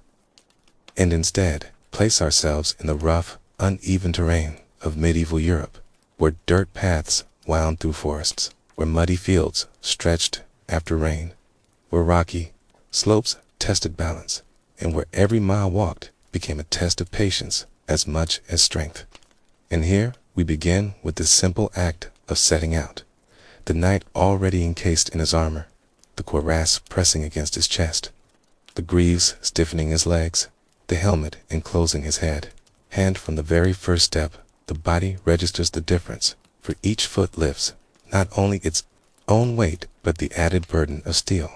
and instead place ourselves in the rough, uneven terrain of medieval Europe, where dirt paths wound through forests, where muddy fields stretched after rain, where rocky slopes tested balance, and where every mile walked became a test of patience as much as strength. And here we begin with the simple act of setting out, the knight already encased in his armor, the cuirass pressing against his chest, the greaves stiffening his legs, the helmet enclosing his head. And from the very first step, the body registers the difference, for each foot lifts not only its own weight, but the added burden of steel.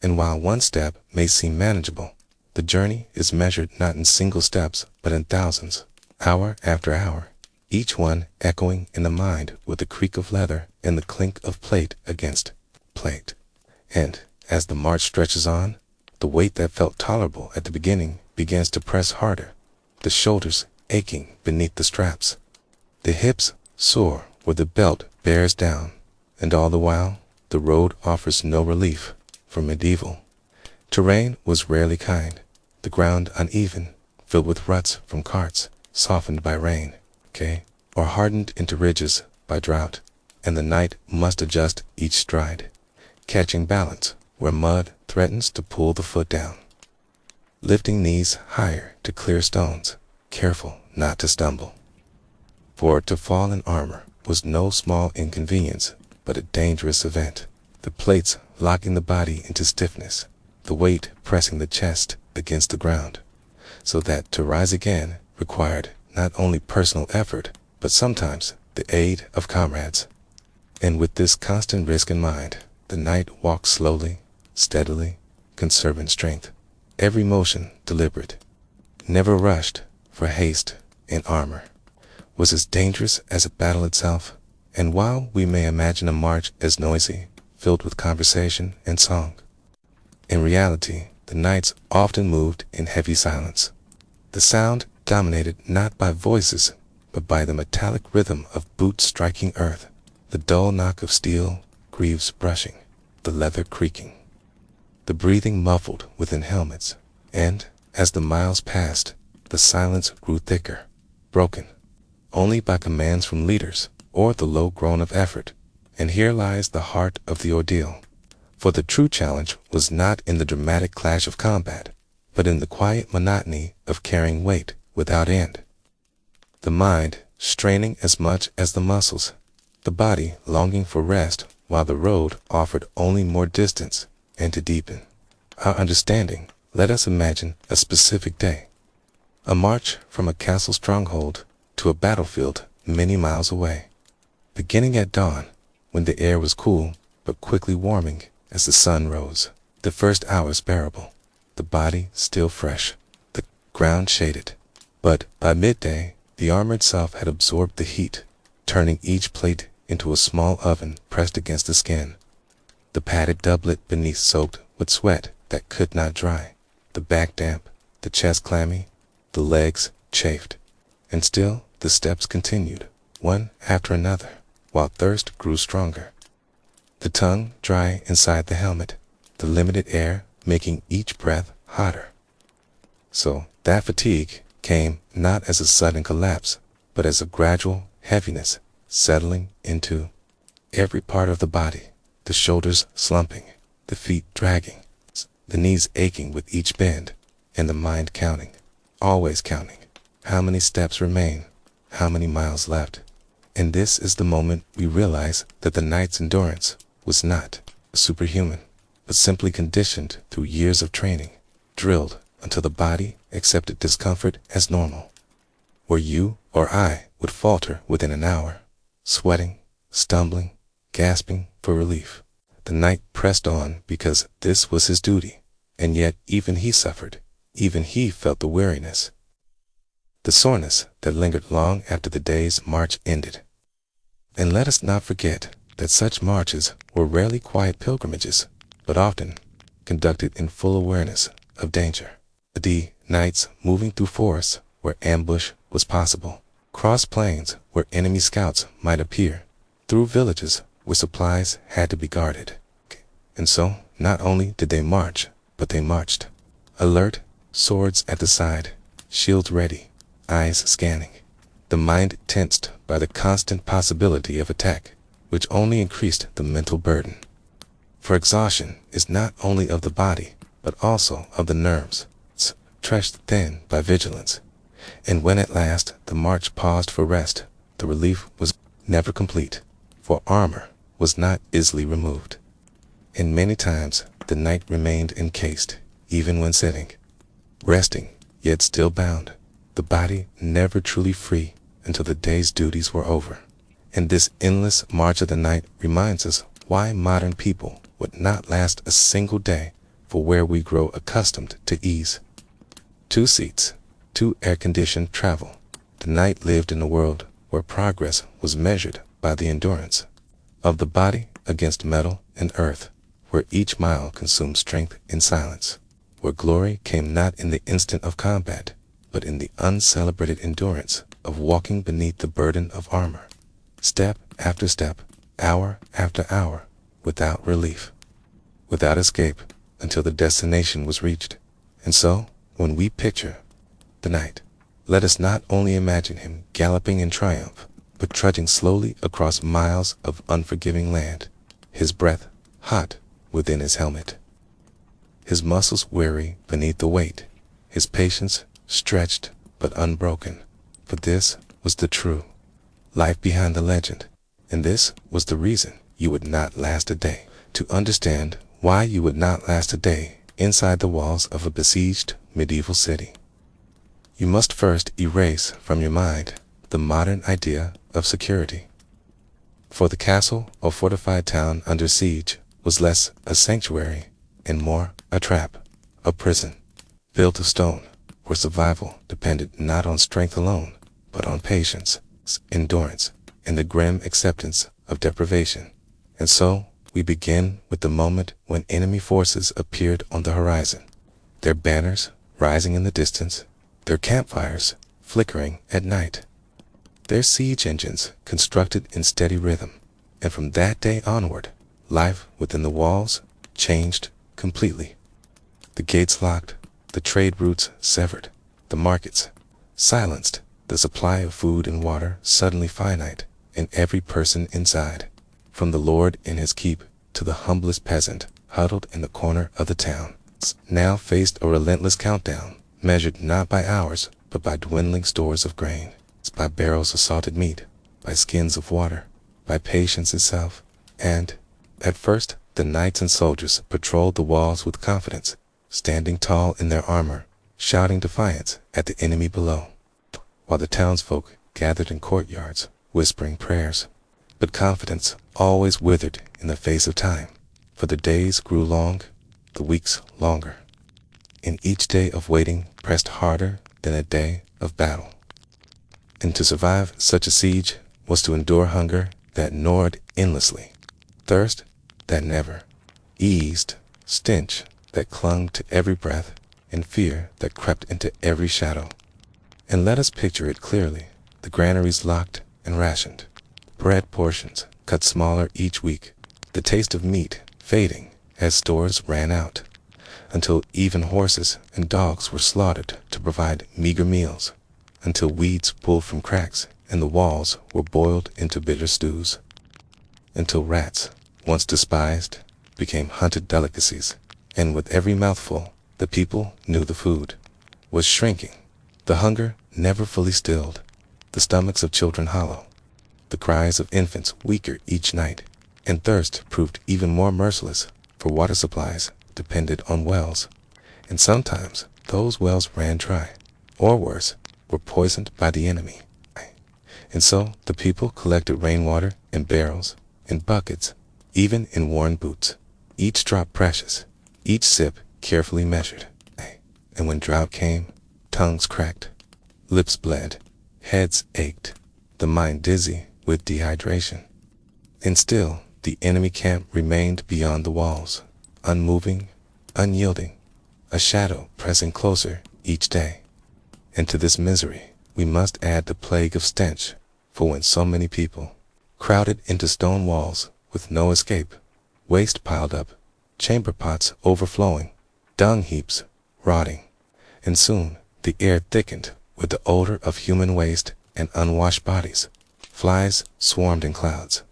And while one step may seem manageable, the journey is measured not in single steps, but in thousands, hour after hour, each one echoing in the mind with the creak of leather and the clink of plate against plate. And, as the march stretches on, the weight that felt tolerable at the beginning begins to press harder, the shoulders aching beneath the straps, the hips sore where the belt bears down, And all the while, the road offers no relief. For medieval terrain was rarely kind, the ground uneven, filled with ruts from carts, softened by rain, or hardened into ridges by drought, and the knight must adjust each stride, catching balance where mud threatens to pull the foot down, lifting knees higher to clear stones, careful not to stumble. For to fall in armor was no small inconvenience, but a dangerous event, the plates locking the body into stiffness, the weight pressing the chest against the ground, so that to rise again required not only personal effort, but sometimes the aid of comrades. And with this constant risk in mind, the knight walked slowly, steadily, conserving strength, every motion deliberate, never rushed, for haste in armor was as dangerous as a battle itself. And while we may imagine a march as noisy, filled with conversation and song, in reality, the knights often moved in heavy silence, the sound dominated not by voices, but by the metallic rhythm of boots striking earth, the dull knock of steel greaves brushing, the leather creaking, the breathing muffled within helmets. And, as the miles passed, the silence grew thicker, broken only by commands from leaders or the low groan of effort. And here lies the heart of the ordeal. For the true challenge was not in the dramatic clash of combat, but in the quiet monotony of carrying weight without end. The mind straining as much as the muscles, the body longing for rest, while the road offered only more distance. And to deepen our understanding, let us imagine a specific day, a march from a castle stronghold to a battlefield many miles away, beginning at dawn, when the air was cool, but quickly warming as the sun rose, the first hours bearable, the body still fresh, the ground shaded. But by midday, the armor itself had absorbed the heat, turning each plate into a small oven pressed against the skin, the padded doublet beneath soaked with sweat that could not dry, the back damp, the chest clammy, the legs chafed. And still the steps continued, one after another, while thirst grew stronger, the tongue dry inside the helmet, the limited air making each breath hotter. So that fatigue came not as a sudden collapse, but as a gradual heaviness settling into every part of the body, the shoulders slumping, the feet dragging, the knees aching with each bend, and the mind counting, always counting, how many steps remain, how many miles left. And this is the moment we realize that the knight's endurance was not superhuman, but simply conditioned through years of training, drilled until the body accepted discomfort as normal. Where you or I would falter within an hour, sweating, stumbling, gasping for relief, the knight pressed on because this was his duty. And yet even he suffered, even he felt the weariness, the soreness that lingered long after the day's march ended. And let us not forget that such marches were rarely quiet pilgrimages, but often conducted in full awareness of danger. The knights moving through forests where ambush was possible, cross plains where enemy scouts might appear, through villages where supplies had to be guarded. And so, not only did they march, but they marched, alert, swords at the side, shields ready, eyes scanning, the mind tensed by the constant possibility of attack, which only increased the mental burden. For exhaustion is not only of the body, but also of the nerves, stretched thin by vigilance. And when at last the march paused for rest, the relief was never complete, for armor was not easily removed. And many times the knight remained encased, even when sitting, resting, yet still bound, the body never truly free until the day's duties were over. And this endless march of the night reminds us why modern people would not last a single day, for where we grow accustomed to ease. 2 seats, 2 air-conditioned travel. The knight lived in a world where progress was measured by the endurance of the body against metal and earth, where each mile consumed strength in silence, where glory came not in the instant of combat, but in the uncelebrated endurance of walking beneath the burden of armor, step after step, hour after hour, without relief, without escape, until the destination was reached. And so, when we picture the knight, let us not only imagine him galloping in triumph, but trudging slowly across miles of unforgiving land, his breath hot within his helmet, his muscles weary beneath the weight, his patience stretched but unbroken. For this was the true life behind the legend, and this was the reason you would not last a day. To understand why you would not last a day inside the walls of a besieged medieval city, you must first erase from your mind the modern idea of security. For the castle or fortified town under siege was less a sanctuary and more a trap, a prison, built of stone, where survival depended not on strength alone, but on patience, endurance, and the grim acceptance of deprivation. And so, we begin with the moment when enemy forces appeared on the horizon, their banners rising in the distance, their campfires flickering at night, their siege engines constructed in steady rhythm. And from that day onward, life within the walls changed completely. The gates locked, the trade routes severed, the markets silenced, the supply of food and water suddenly finite, and every person inside, from the lord in his keep to the humblest peasant huddled in the corner of the town, now faced a relentless countdown, measured not by hours, but by dwindling stores of grain, by barrels of salted meat, by skins of water, by patience itself. And, at first, the knights and soldiers patrolled the walls with confidence, standing tall in their armor, shouting defiance at the enemy below, while the townsfolk gathered in courtyards, whispering prayers. But confidence always withered in the face of time, for the days grew long, the weeks longer, and each day of waiting pressed harder than a day of battle. And to survive such a siege was to endure hunger that gnawed endlessly, thirst that never eased, stench that clung to every breath, and fear that crept into every shadow. And let us picture it clearly, the granaries locked and rationed, bread portions cut smaller each week, the taste of meat fading as stores ran out, until even horses and dogs were slaughtered to provide meager meals, until weeds pulled from cracks in the walls were boiled into bitter stews, until rats, once despised, became hunted delicacies, and with every mouthful, the people knew the food was shrinking, the hunger never fully stilled, the stomachs of children hollow, the cries of infants weaker each night, and thirst proved even more merciless, for water supplies depended on wells, and sometimes those wells ran dry, or worse, were poisoned by the enemy. And so the people collected rainwater in barrels, in buckets, even in worn boots, each drop precious, each sip carefully measured. And when drought came, tongues cracked, lips bled, heads ached, the mind dizzy with dehydration. And still the enemy camp remained beyond the walls, unmoving, unyielding, a shadow pressing closer each day. And to this misery we must add the plague of stench, for when so many people crowded into stone walls with no escape, waste piled up, chamber pots overflowing, dung heaps rotting, and soon the air thickened with the odor of human waste and unwashed bodies. Flies swarmed in clouds,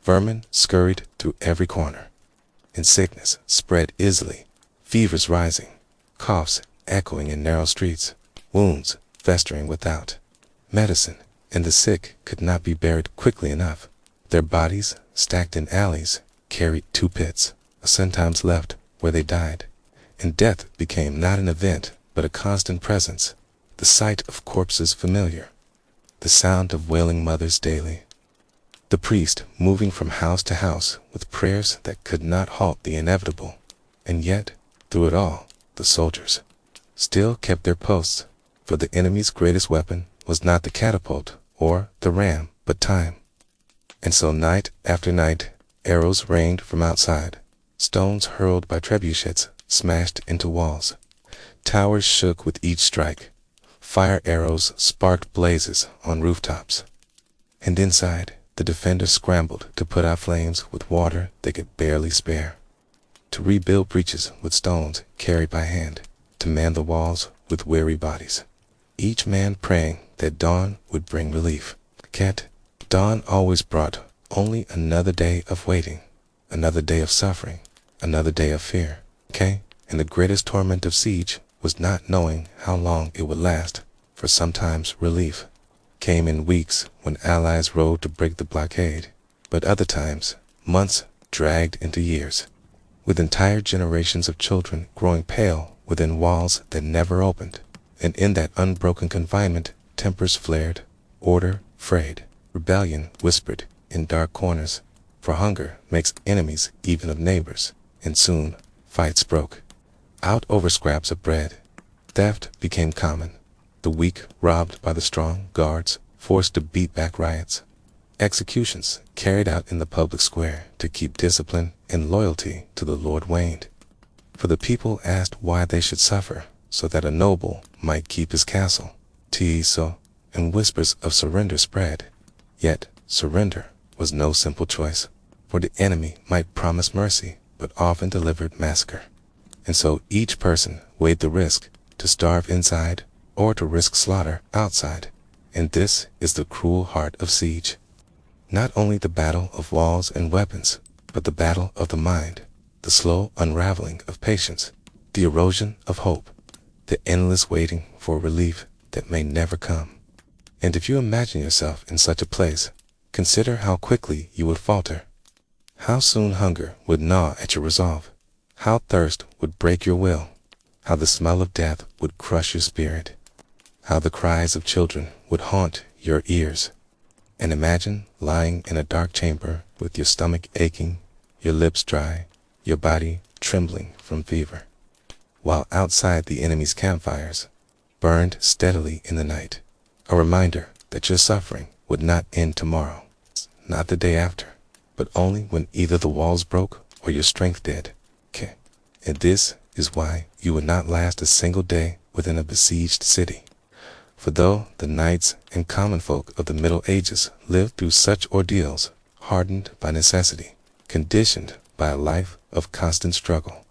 vermin scurried through every corner, and sickness spread easily, fevers rising, coughs echoing in narrow streets, wounds festering without. Medicine and the sick could not be buried quickly enough. Their bodies, stacked in alleys, carried 2 pits, sometimes left where they died, and death became not an event but a constant presence, the sight of corpses familiar, the sound of wailing mothers daily, the priest moving from house to house with prayers that could not halt the inevitable. And yet, through it all, the soldiers still kept their posts, for the enemy's greatest weapon was not the catapult or the ram, but time. And so night after night, arrows rained from outside, stones hurled by trebuchets smashed into walls, towers shook with each strike, fire arrows sparked blazes on rooftops. And inside, The defenders scrambled to put out flames with water they could barely spare, to rebuild breaches with stones carried by hand, to man the walls with weary bodies, each man praying that dawn would bring relief. Yet, dawn always brought only another day of waiting, another day of suffering, another day of fear. And the greatest torment of siege was not knowing how long it would last, for sometimes relief came in weeks when allies rode to break the blockade, but other times months dragged into years, with entire generations of children growing pale within walls that never opened. And in that unbroken confinement, tempers flared, order frayed, rebellion whispered in dark corners, for hunger makes enemies even of neighbors, and soon fights broke out over scraps of bread. Theft became common, the weak robbed by the strong, guards forced to beat back riots, executions carried out in the public square to keep discipline, and loyalty to the Lord waned. For the people asked why they should suffer, so that a noble might keep his castle. And whispers of surrender spread. Yet surrender was no simple choice, for the enemy might promise mercy, but often delivered massacre. And so each person weighed the risk to starve inside or to risk slaughter outside. And this is the cruel heart of siege. Not only the battle of walls and weapons, but the battle of the mind, the slow unraveling of patience, the erosion of hope, the endless waiting for relief that may never come. And if you imagine yourself in such a place, consider how quickly you would falter, how soon hunger would gnaw at your resolve, how thirst would break your will, how the smell of death would crush your spirit, how the cries of children would haunt your ears. And imagine lying in a dark chamber with your stomach aching, your lips dry, your body trembling from fever, while outside the enemy's campfires burned steadily in the night, a reminder that your suffering would not end tomorrow, not the day after, but only when either the walls broke or your strength did. And this is why you would not last a single day within a besieged city. For though the knights and common folk of the Middle Ages lived through such ordeals, hardened by necessity, conditioned by a life of constant struggle,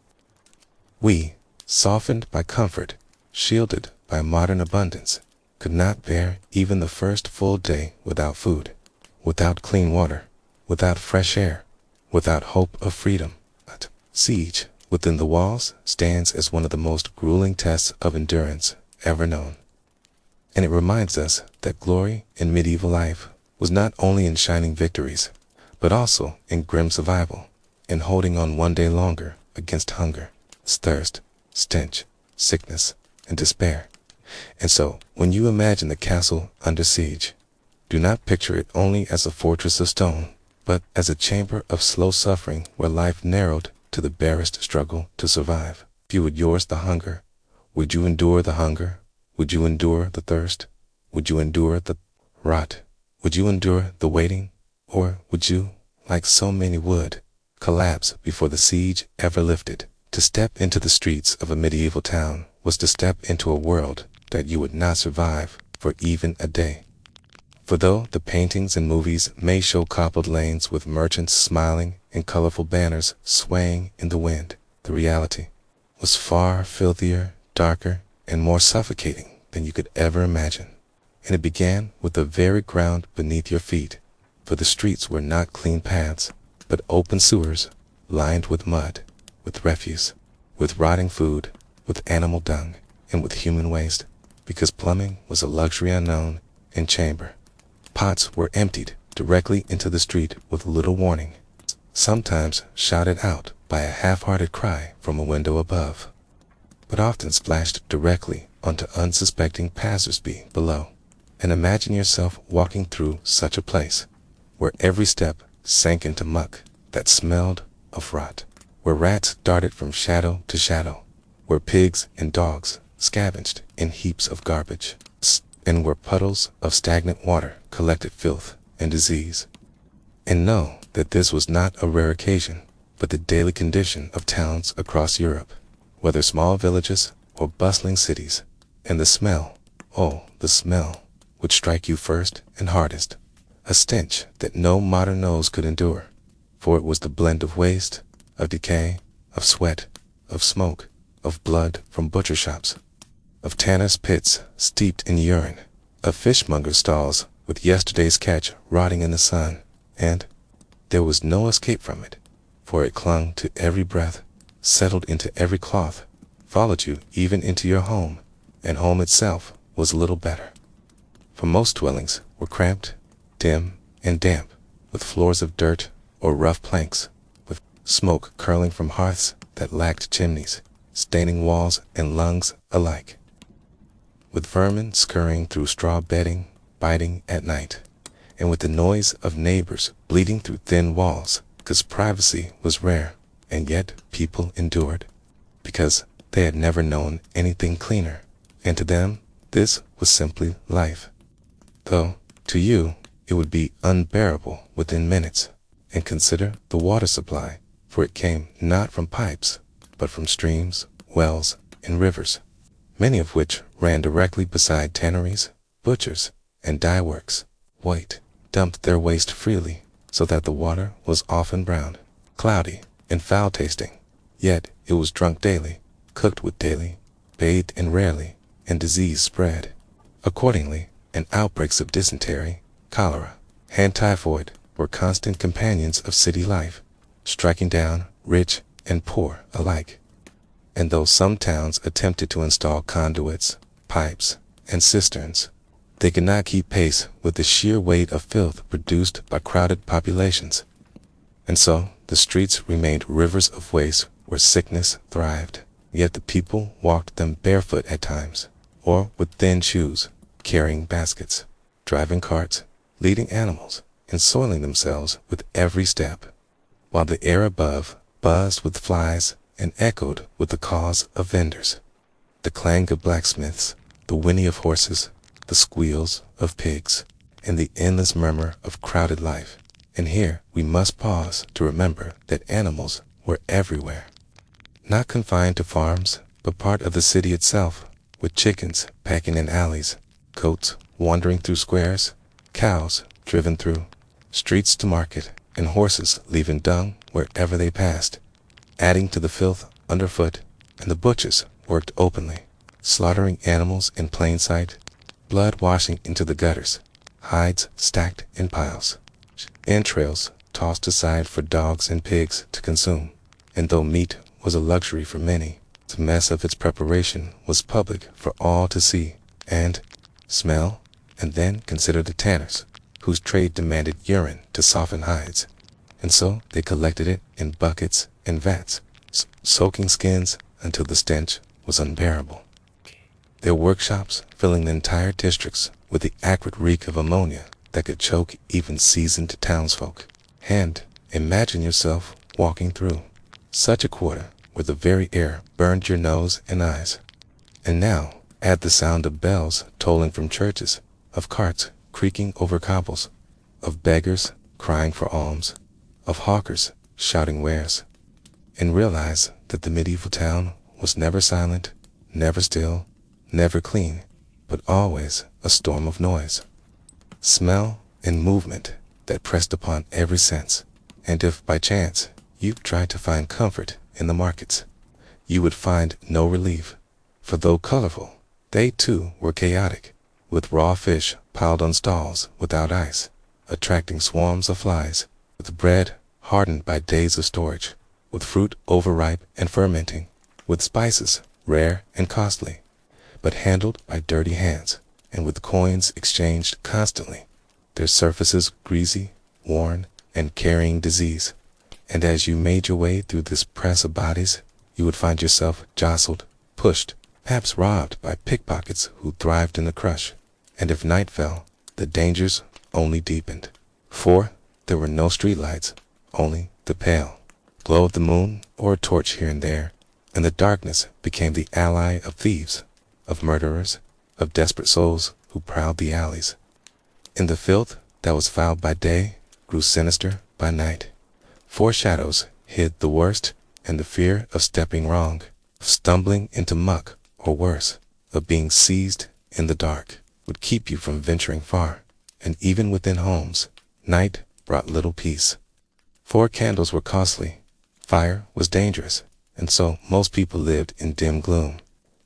we, softened by comfort, shielded by modern abundance, could not bear even the first full day without food, without clean water, without fresh air, without hope of freedom. But siege within the walls stands as one of the most grueling tests of endurance ever known. And it reminds us that glory in medieval life was not only in shining victories, but also in grim survival, in holding on one day longer against hunger, thirst, stench, sickness, and despair. And so, when you imagine the castle under siege, do not picture it only as a fortress of stone, but as a chamber of slow suffering where life narrowed to the barest struggle to survive. If you would yours the hunger, would you endure the hunger? Would you endure the thirst? Would you endure the rot? Would you endure the waiting? Or would you, like so many would, collapse before the siege ever lifted? To step into the streets of a medieval town was to step into a world that you would not survive for even a day. For though the paintings and movies may show cobbled lanes with merchants smiling and colorful banners swaying in the wind, the reality was far filthier, darker, and more suffocating than you could ever imagine. And it began with the very ground beneath your feet, for the streets were not clean paths, but open sewers lined with mud, with refuse, with rotting food, with animal dung, and with human waste, because plumbing was a luxury unknown in chamber. Pots were emptied directly into the street with little warning, sometimes shouted out by a half-hearted cry from a window above, but often splashed directly onto unsuspecting passers-by below. And imagine yourself walking through such a place, where every step sank into muck that smelled of rot, where rats darted from shadow to shadow, where pigs and dogs scavenged in heaps of garbage, and where puddles of stagnant water collected filth and disease. And know that this was not a rare occasion, but the daily condition of towns across Europe, whether small villages or bustling cities. And the smell, oh, the smell, would strike you first and hardest, a stench that no modern nose could endure, for it was the blend of waste, of decay, of sweat, of smoke, of blood from butcher shops, of tanners' pits steeped in urine, of fishmongers' stalls with yesterday's catch rotting in the sun, and there was no escape from it, for it clung to every breath, settled into every cloth, followed you even into your home, and home itself was little better. For most dwellings were cramped, dim, and damp, with floors of dirt or rough planks, with smoke curling from hearths that lacked chimneys, staining walls and lungs alike, with vermin scurrying through straw bedding, biting at night, and with the noise of neighbors bleeding through thin walls, because privacy was rare, and yet people endured, because they had never known anything cleaner, and to them this was simply life. Though, to you, it would be unbearable within minutes. And consider the water supply, for it came not from pipes, but from streams, wells, and rivers, many of which ran directly beside tanneries, butchers, and dye works. White dumped their waste freely, so that the water was often brown, cloudy, and foul-tasting. Yet it was drunk daily, cooked with daily, bathed in rarely, and disease spread accordingly, and outbreaks of dysentery, cholera, and typhoid were constant companions of city life, striking down rich and poor alike. And though some towns attempted to install conduits, pipes, and cisterns, they could not keep pace with the sheer weight of filth produced by crowded populations. And so the streets remained rivers of waste where sickness thrived, yet the people walked them barefoot at times, or with thin shoes, carrying baskets, driving carts, leading animals, and soiling themselves with every step, while the air above buzzed with flies and echoed with the calls of vendors, the clang of blacksmiths, the whinny of horses, the squeals of pigs, and the endless murmur of crowded life. And here we must pause to remember that animals were everywhere, not confined to farms, but part of the city itself, with chickens packing in alleys, goats wandering through squares, cows driven through streets to market, and horses leaving dung wherever they passed, adding to the filth underfoot. And the butchers worked openly, slaughtering animals in plain sight, blood washing into the gutters, hides stacked in piles, entrails tossed aside for dogs and pigs to consume. And though meat was a luxury for many, the mess of its preparation was public for all to see and smell. And then consider the tanners, whose trade demanded urine to soften hides, and so they collected it in buckets and vats, soaking skins until the stench was unbearable. Their workshops filling the entire districts with the acrid reek of ammonia that could choke even seasoned townsfolk. And imagine yourself walking through such a quarter where the very air burned your nose and eyes. And now add the sound of bells tolling from churches, of carts creaking over cobbles, of beggars crying for alms, of hawkers shouting wares, and realize that the medieval town was never silent, never still, never clean, but always a storm of noise, smell, and movement that pressed upon every sense. And if by chance you tried to find comfort in the markets, you would find no relief, for though colorful, they too were chaotic, with raw fish piled on stalls without ice, attracting swarms of flies, with bread hardened by days of storage, with fruit overripe and fermenting, with spices rare and costly, but handled by dirty hands, and with coins exchanged constantly, their surfaces greasy, worn, and carrying disease. And as you made your way through this press of bodies, you would find yourself jostled, pushed, perhaps robbed by pickpockets who thrived in the crush. And if night fell, the dangers only deepened. For there were no streetlights, only the pale glow of the moon or a torch here and there, and the darkness became the ally of thieves, of murderers, of desperate souls who prowled the alleys. And the filth that was foul by day grew sinister by night. Foreshadows hid the worst, and the fear of stepping wrong, of stumbling into muck, or worse, of being seized in the dark, would keep you from venturing far. And even within homes, Night brought little peace. 4 candles were costly, fire was dangerous, and so most people lived in dim gloom,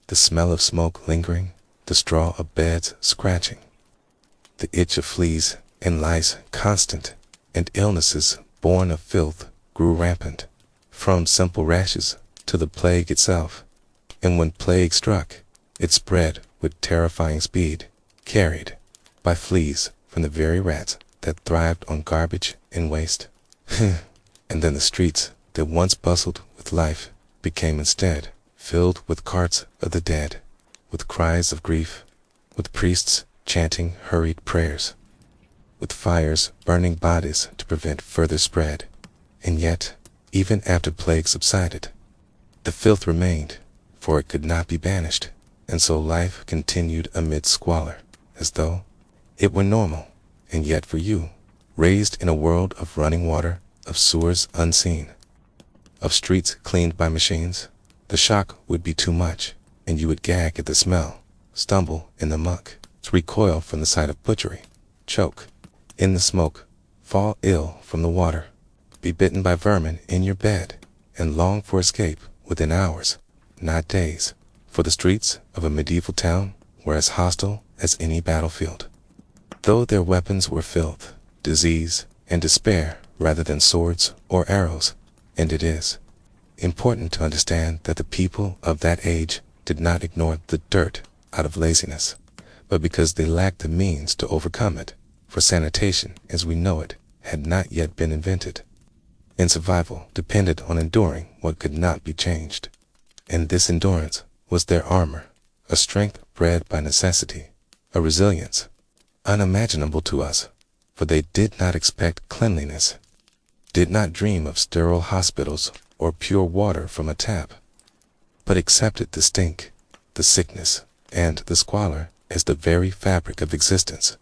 the smell of smoke lingering, the straw of beds scratching, the itch of fleas and lice constant, and illnesses born of filth grew rampant, from simple rashes to the plague itself. And when plague struck, it spread with terrifying speed, carried by fleas from the very rats that thrived on garbage and waste. And then the streets that once bustled with life became instead filled with carts of the dead, with cries of grief, with priests chanting hurried prayers, with fires burning bodies to prevent further spread. And yet, even after plague subsided, the filth remained, for it could not be banished, and so life continued amid squalor, as though it were normal. And yet for you, raised in a world of running water, of sewers unseen, of streets cleaned by machines, the shock would be too much, and you would gag at the smell, stumble in the muck, recoil from the sight of butchery, choke in the smoke, fall ill from the water, be bitten by vermin in your bed, and long for escape within hours, not days, for the streets of a medieval town were as hostile as any battlefield, though their weapons were filth, disease, and despair rather than swords or arrows. And it is important to understand that the people of that age did not ignore the dirt out of laziness, but because they lacked the means to overcome it, for sanitation as we know it had not yet been invented, and survival depended on enduring what could not be changed. And this endurance was their armor, a strength bred by necessity, a resilience unimaginable to us, for they did not expect cleanliness, did not dream of sterile hospitals or pure water from a tap, but accepted the stink, the sickness, and the squalor as the very fabric of existence.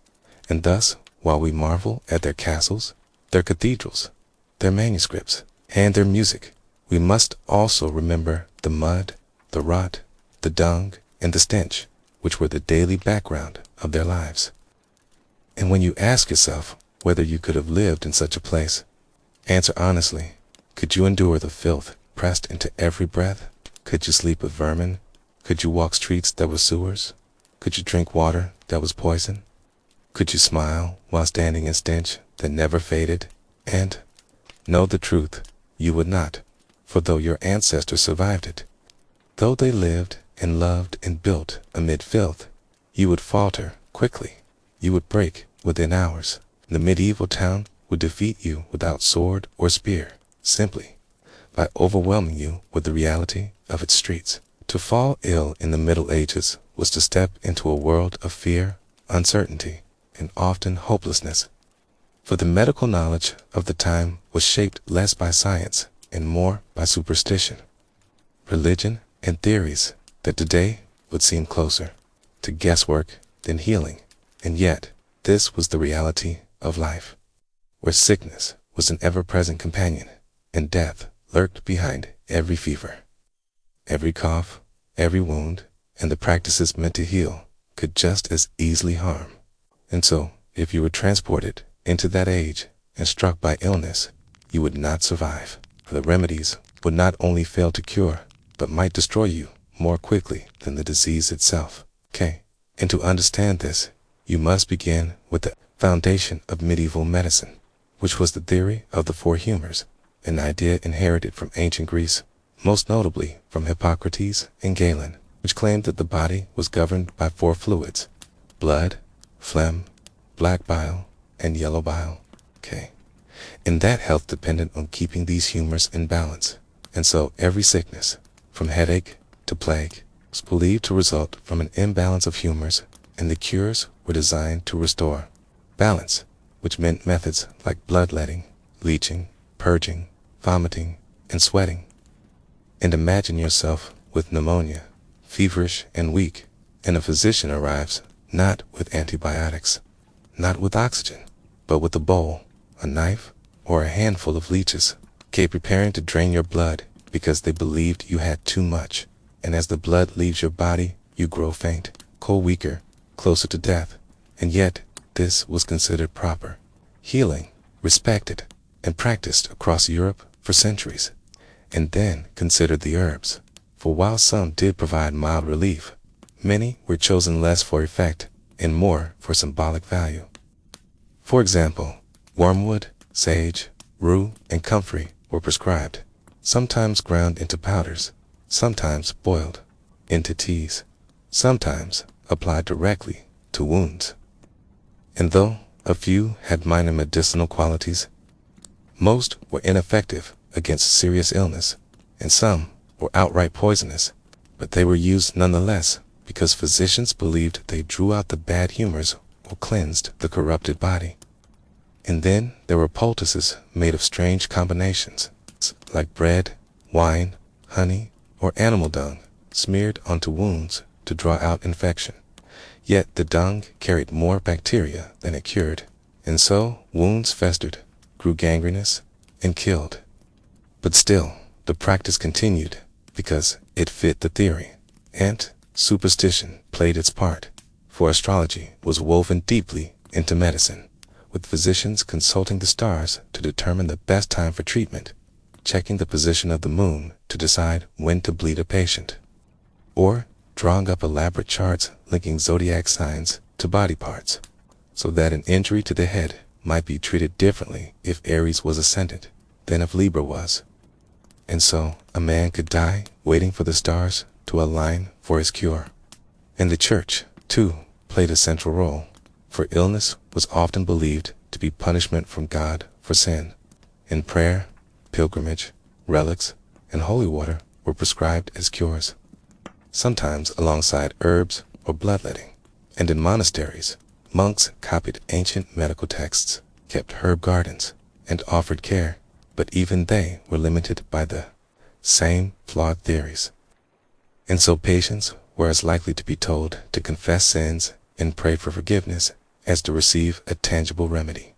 And thus, while we marvel at their castles, their cathedrals, their manuscripts, and their music, we must also remember the mud, the rot, the dung, and the stench, which were the daily background of their lives. And when you ask yourself whether you could have lived in such a place, answer honestly. Could you endure the filth pressed into every breath? Could you sleep with vermin? Could you walk streets that were sewers? Could you drink water that was poison? Could you smile while standing in stench that never faded? And know the truth, you would not, for though your ancestors survived it, though they lived and loved and built amid filth, you would falter quickly. You would break within hours. The medieval town would defeat you without sword or spear, simply by overwhelming you with the reality of its streets. To fall ill in the Middle Ages was to step into a world of fear, uncertainty, and often hopelessness. For the medical knowledge of the time was shaped less by science and more by superstition, religion, and theories that today would seem closer to guesswork than healing. And yet, this was the reality of life, where sickness was an ever-present companion, and death lurked behind every fever, every cough, every wound, and the practices meant to heal could just as easily harm. And so, if you were transported into that age and struck by illness, you would not survive, for the remedies would not only fail to cure, but might destroy you more quickly than the disease itself. And to understand this, you must begin with the foundation of medieval medicine, which was the theory of the 4 humors, an idea inherited from ancient Greece, most notably from Hippocrates and Galen, which claimed that the body was governed by 4 fluids: blood, phlegm, black bile, and yellow bile. And that health depended on keeping these humors in balance. And so every sickness, from headache to plague, was believed to result from an imbalance of humors, and the cures were designed to restore balance, which meant methods like bloodletting, leeching, purging, vomiting, and sweating. And imagine yourself with pneumonia, feverish and weak, and a physician arrives not with antibiotics, not with oxygen, but with a bowl, a knife, or a handful of leeches, preparing to drain your blood because they believed you had too much. And as the blood leaves your body, you grow faint, weaker, closer to death. And yet, this was considered proper. healing, respected, and practiced across Europe for centuries. And then consider the herbs, for while some did provide mild relief, many were chosen less for effect and more for symbolic value. For example, wormwood, sage, rue, and comfrey were prescribed, sometimes ground into powders, sometimes boiled into teas, sometimes applied directly to wounds. And though a few had minor medicinal qualities, most were ineffective against serious illness, and some were outright poisonous, but they were used nonetheless because physicians believed they drew out the bad humors or cleansed the corrupted body. And then there were poultices made of strange combinations, like bread, wine, honey, or animal dung, smeared onto wounds to draw out infection. Yet the dung carried more bacteria than it cured, and so wounds festered, grew gangrenous, and killed. But still, the practice continued because it fit the theory, and superstition played its part, for astrology was woven deeply into medicine, with physicians consulting the stars to determine the best time for treatment, checking the position of the moon to decide when to bleed a patient, or drawing up elaborate charts linking zodiac signs to body parts, so that an injury to the head might be treated differently if Aries was ascendant than if Libra was. And so a man could die waiting for the stars to align for his cure. And the church, too, played a central role, for illness was often believed to be punishment from God for sin, and prayer, pilgrimage, relics, and holy water were prescribed as cures, sometimes alongside herbs or bloodletting. And in monasteries, monks copied ancient medical texts, kept herb gardens, and offered care, but even they were limited by the same flawed theories. And so patients were as likely to be told to confess sins and pray for forgiveness as to receive a tangible remedy.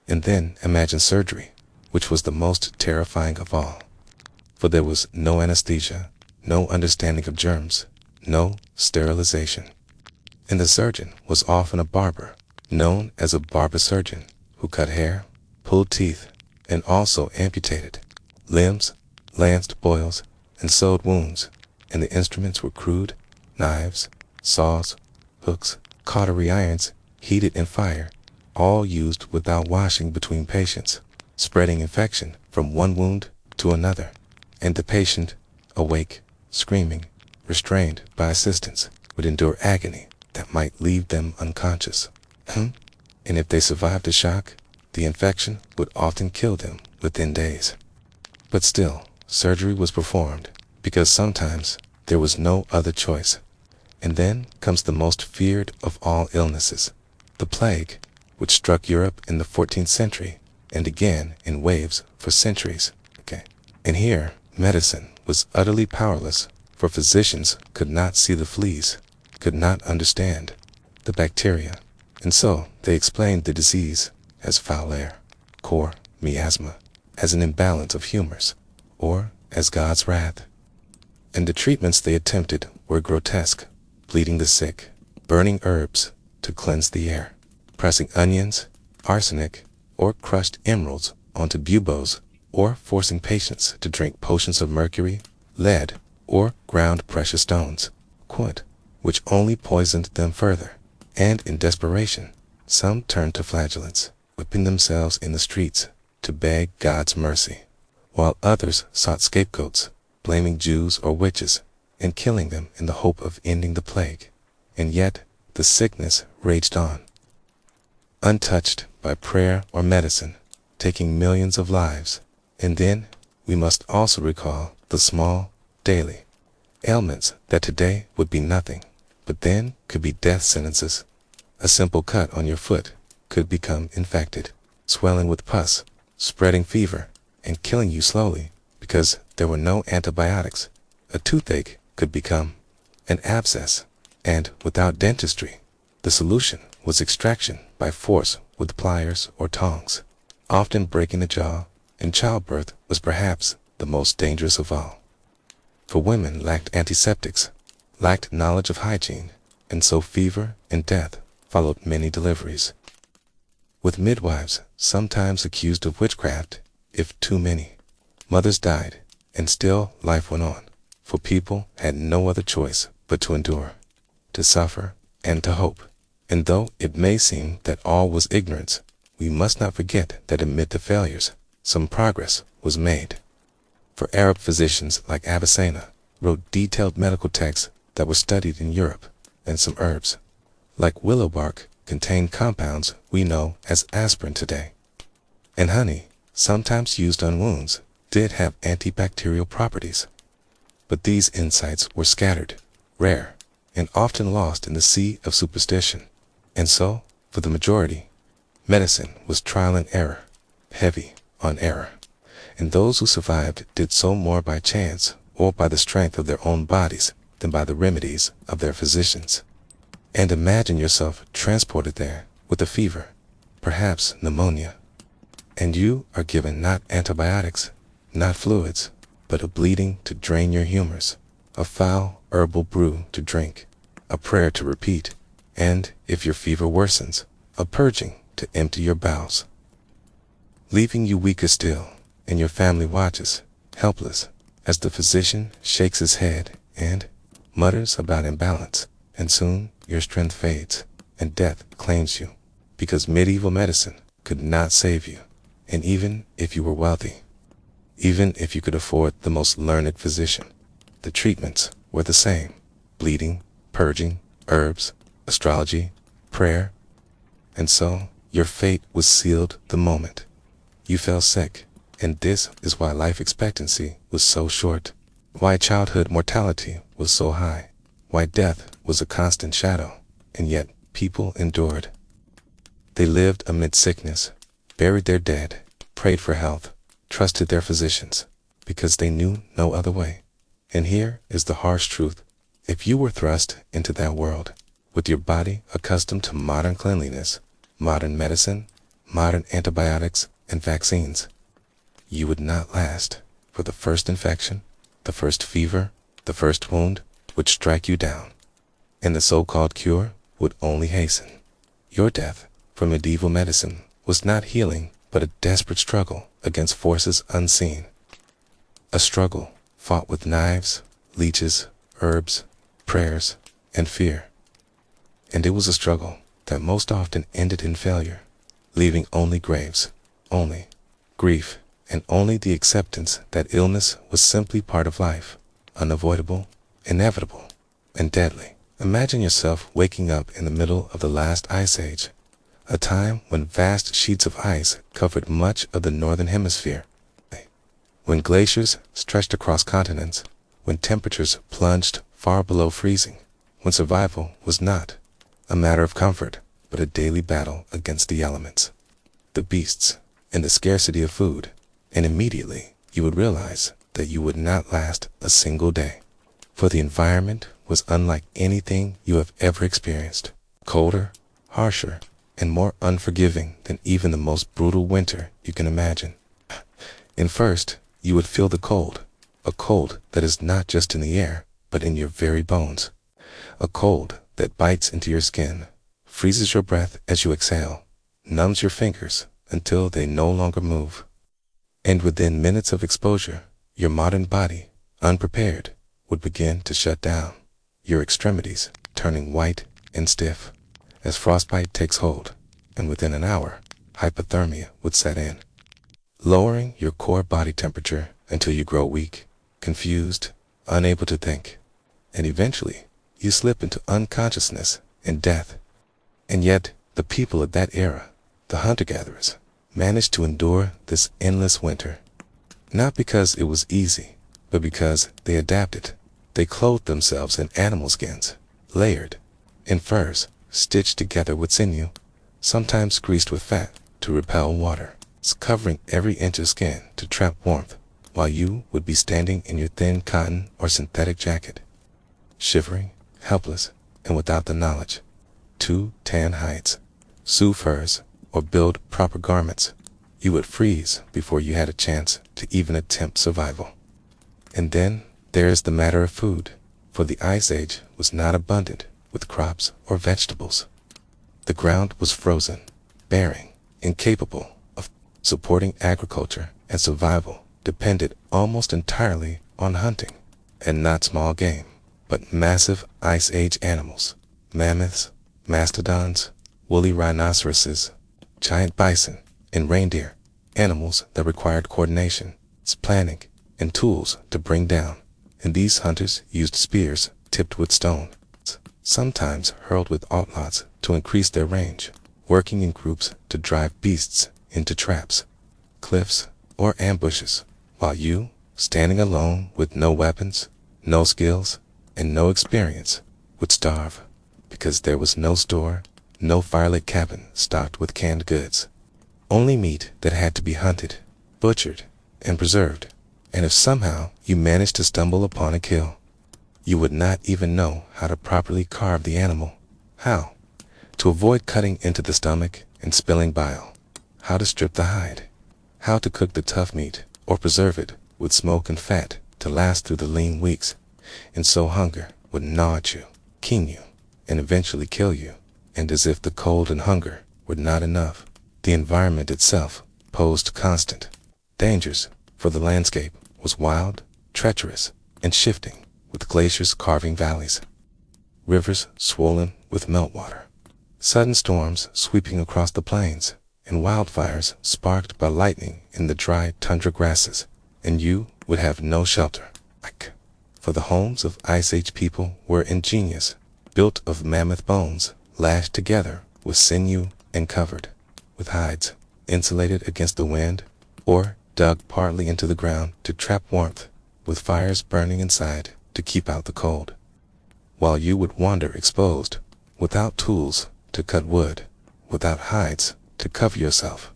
And then imagine surgery, which was the most terrifying of all. For there was no anesthesia, no understanding of germs, no sterilization. And the surgeon was often a barber, known as a barber surgeon, who cut hair, pulled teeth, and also amputated limbs, lanced boils, and sewed wounds. And the instruments were crude: knives, saws, hooks, cautery irons, heated in fire, all used without washing between patients, spreading infection from one wound to another. And the patient, awake, screaming, restrained by assistants, would endure agony that might leave them unconscious. And if they survived the shock, the infection would often kill them within days. But still, surgery was performed, because sometimes there was no other choice. And then comes the most feared of all illnesses, the plague, which struck Europe in the 14th century and again in waves for centuries. And here, medicine was utterly powerless, for physicians could not see the fleas, could not understand the bacteria, and so they explained the disease as foul air, cor, miasma, as an imbalance of humors, or as God's wrath. And the treatments they attempted were grotesque: bleeding the sick, burning herbs to cleanse the air, pressing onions, arsenic, or crushed emeralds onto buboes, or forcing patients to drink potions of mercury, lead, or ground precious stones, which only poisoned them further. And in desperation, some turned to flagellants, whipping themselves in the streets to beg God's mercy, while others sought scapegoats, blaming Jews or witches, and killing them in the hope of ending the plague. And yet the sickness raged on, untouched by prayer or medicine, taking millions of lives. And then we must also recall the small, daily ailments that today would be nothing, but then could be death sentences. A simple cut on your foot could become infected, swelling with pus, spreading fever, and killing you slowly because there were no antibiotics. A toothache could become an abscess, and without dentistry, the solution was extraction by force with pliers or tongs, often breaking the jaw. And childbirth was perhaps the most dangerous of all. For women lacked antiseptics, lacked knowledge of hygiene, and so fever and death followed many deliveries. with midwives sometimes accused of witchcraft if too many mothers died, and still life went on, for people had no other choice but to endure, to suffer, and to hope. And though it may seem that all was ignorance, we must not forget that amid the failures, some progress was made. For Arab physicians like Avicenna wrote detailed medical texts that were studied in Europe, and some herbs, like willow bark, contained compounds we know as aspirin today. And honey, sometimes used on wounds, did have antibacterial properties. But these insights were scattered, rare, and often lost in the sea of superstition. And so, for the majority, medicine was trial and error, heavy on error. And those who survived did so more by chance or by the strength of their own bodies than by the remedies of their physicians. And imagine yourself transported there with a fever, perhaps pneumonia, and you are given not antibiotics, not fluids, but a bleeding to drain your humors, a foul herbal brew to drink, a prayer to repeat, and, if your fever worsens, a purging to empty your bowels, leaving you weaker still, and your family watches, helpless, as the physician shakes his head and mutters about imbalance, and soon your strength fades, and death claims you, because medieval medicine could not save you, and even if you were wealthy, even if you could afford the most learned physician, the treatments were the same: bleeding, purging, herbs, astrology, prayer. And so your fate was sealed the moment you fell sick. And this is why life expectancy was so short, why childhood mortality was so high, why death was a constant shadow, and yet people endured. They lived amid sickness, buried their dead, prayed for health, trusted their physicians, because they knew no other way. And here is the harsh truth: if you were thrust into that world, with your body accustomed to modern cleanliness, modern medicine, modern antibiotics and vaccines, you would not last, for the first infection, the first fever, the first wound would strike you down, and the so-called cure would only hasten your death. For medieval medicine was not healing, but a desperate struggle against forces unseen, a struggle fought with knives, leeches, herbs, prayers, and fear. And it was a struggle that most often ended in failure, leaving only graves, only grief, and only the acceptance that illness was simply part of life, unavoidable, inevitable, and deadly. Imagine yourself waking up in the middle of the last ice age, a time when vast sheets of ice covered much of the northern hemisphere, when glaciers stretched across continents, when temperatures plunged far below freezing, when survival was not a matter of comfort, but a daily battle against the elements, the beasts, and the scarcity of food. And immediately you would realize that you would not last a single day, for the environment was unlike anything you have ever experienced, colder, harsher, and more unforgiving than even the most brutal winter you can imagine. And first, you would feel the cold, a cold that is not just in the air, but in your very bones, a cold that bites into your skin, freezes your breath as you exhale, numbs your fingers until they no longer move. And within minutes of exposure, your modern body, unprepared, would begin to shut down, your extremities turning white and stiff as frostbite takes hold, and within an hour, hypothermia would set in, lowering your core body temperature until you grow weak, confused, unable to think, and eventually you slip into unconsciousness and death. And yet, the people of that era, the hunter-gatherers, managed to endure this endless winter, not because it was easy, but because they adapted. They clothed themselves in animal skins, layered in furs, stitched together with sinew, sometimes greased with fat to repel water, covering every inch of skin to trap warmth, while you would be standing in your thin cotton or synthetic jacket, shivering, helpless, and without the knowledge to tan hides, sew furs, or build proper garments. You would freeze before you had a chance to even attempt survival. And then there is the matter of food, for the Ice Age was not abundant with crops or vegetables. The ground was frozen, bearing, incapable of supporting agriculture and survival, depended almost entirely on hunting, and not small game, but massive Ice Age animals, mammoths, mastodons, woolly rhinoceroses, giant bison, and reindeer, animals that required coordination, planning, and tools to bring down, and these hunters used spears tipped with stone, sometimes hurled with outlaws to increase their range, working in groups to drive beasts into traps, cliffs, or ambushes, while you, standing alone with no weapons, no skills, and no experience, would starve, because there was no store, no firelit cabin stocked with canned goods, only meat that had to be hunted, butchered, and preserved, and if somehow you managed to stumble upon a kill, you would not even know how to properly carve the animal, how to avoid cutting into the stomach and spilling bile, how to strip the hide, how to cook the tough meat or preserve it with smoke and fat to last through the lean weeks, and so hunger would gnaw at you, keen you, and eventually kill you, and as if the cold and hunger were not enough, the environment itself posed constant dangers, for the landscape was wild, treacherous, and shifting, with glaciers carving valleys, rivers swollen with meltwater, sudden storms sweeping across the plains, and wildfires sparked by lightning in the dry tundra grasses, and you would have no shelter. For the homes of Ice Age people were ingenious, built of mammoth bones, lashed together with sinew and covered with hides, insulated against the wind, or dug partly into the ground to trap warmth, with fires burning inside to keep out the cold, while you would wander exposed, without tools to cut wood, without hides to cover yourself,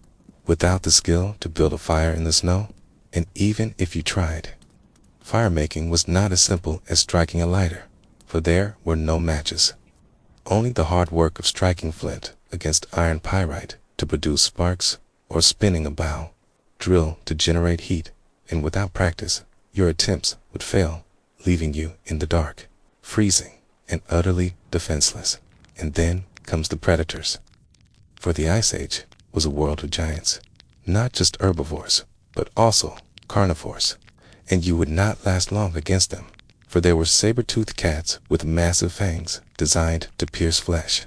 without the skill to build a fire in the snow, and even if you tried, fire-making was not as simple as striking a lighter, for there were no matches, only the hard work of striking flint against iron pyrite to produce sparks, or spinning a bow drill to generate heat, and without practice, your attempts would fail, leaving you in the dark, freezing, and utterly defenseless. And then comes the predators. For the Ice Age was a world of giants, not just herbivores, but also carnivores, and you would not last long against them, for there were saber-toothed cats with massive fangs designed to pierce flesh,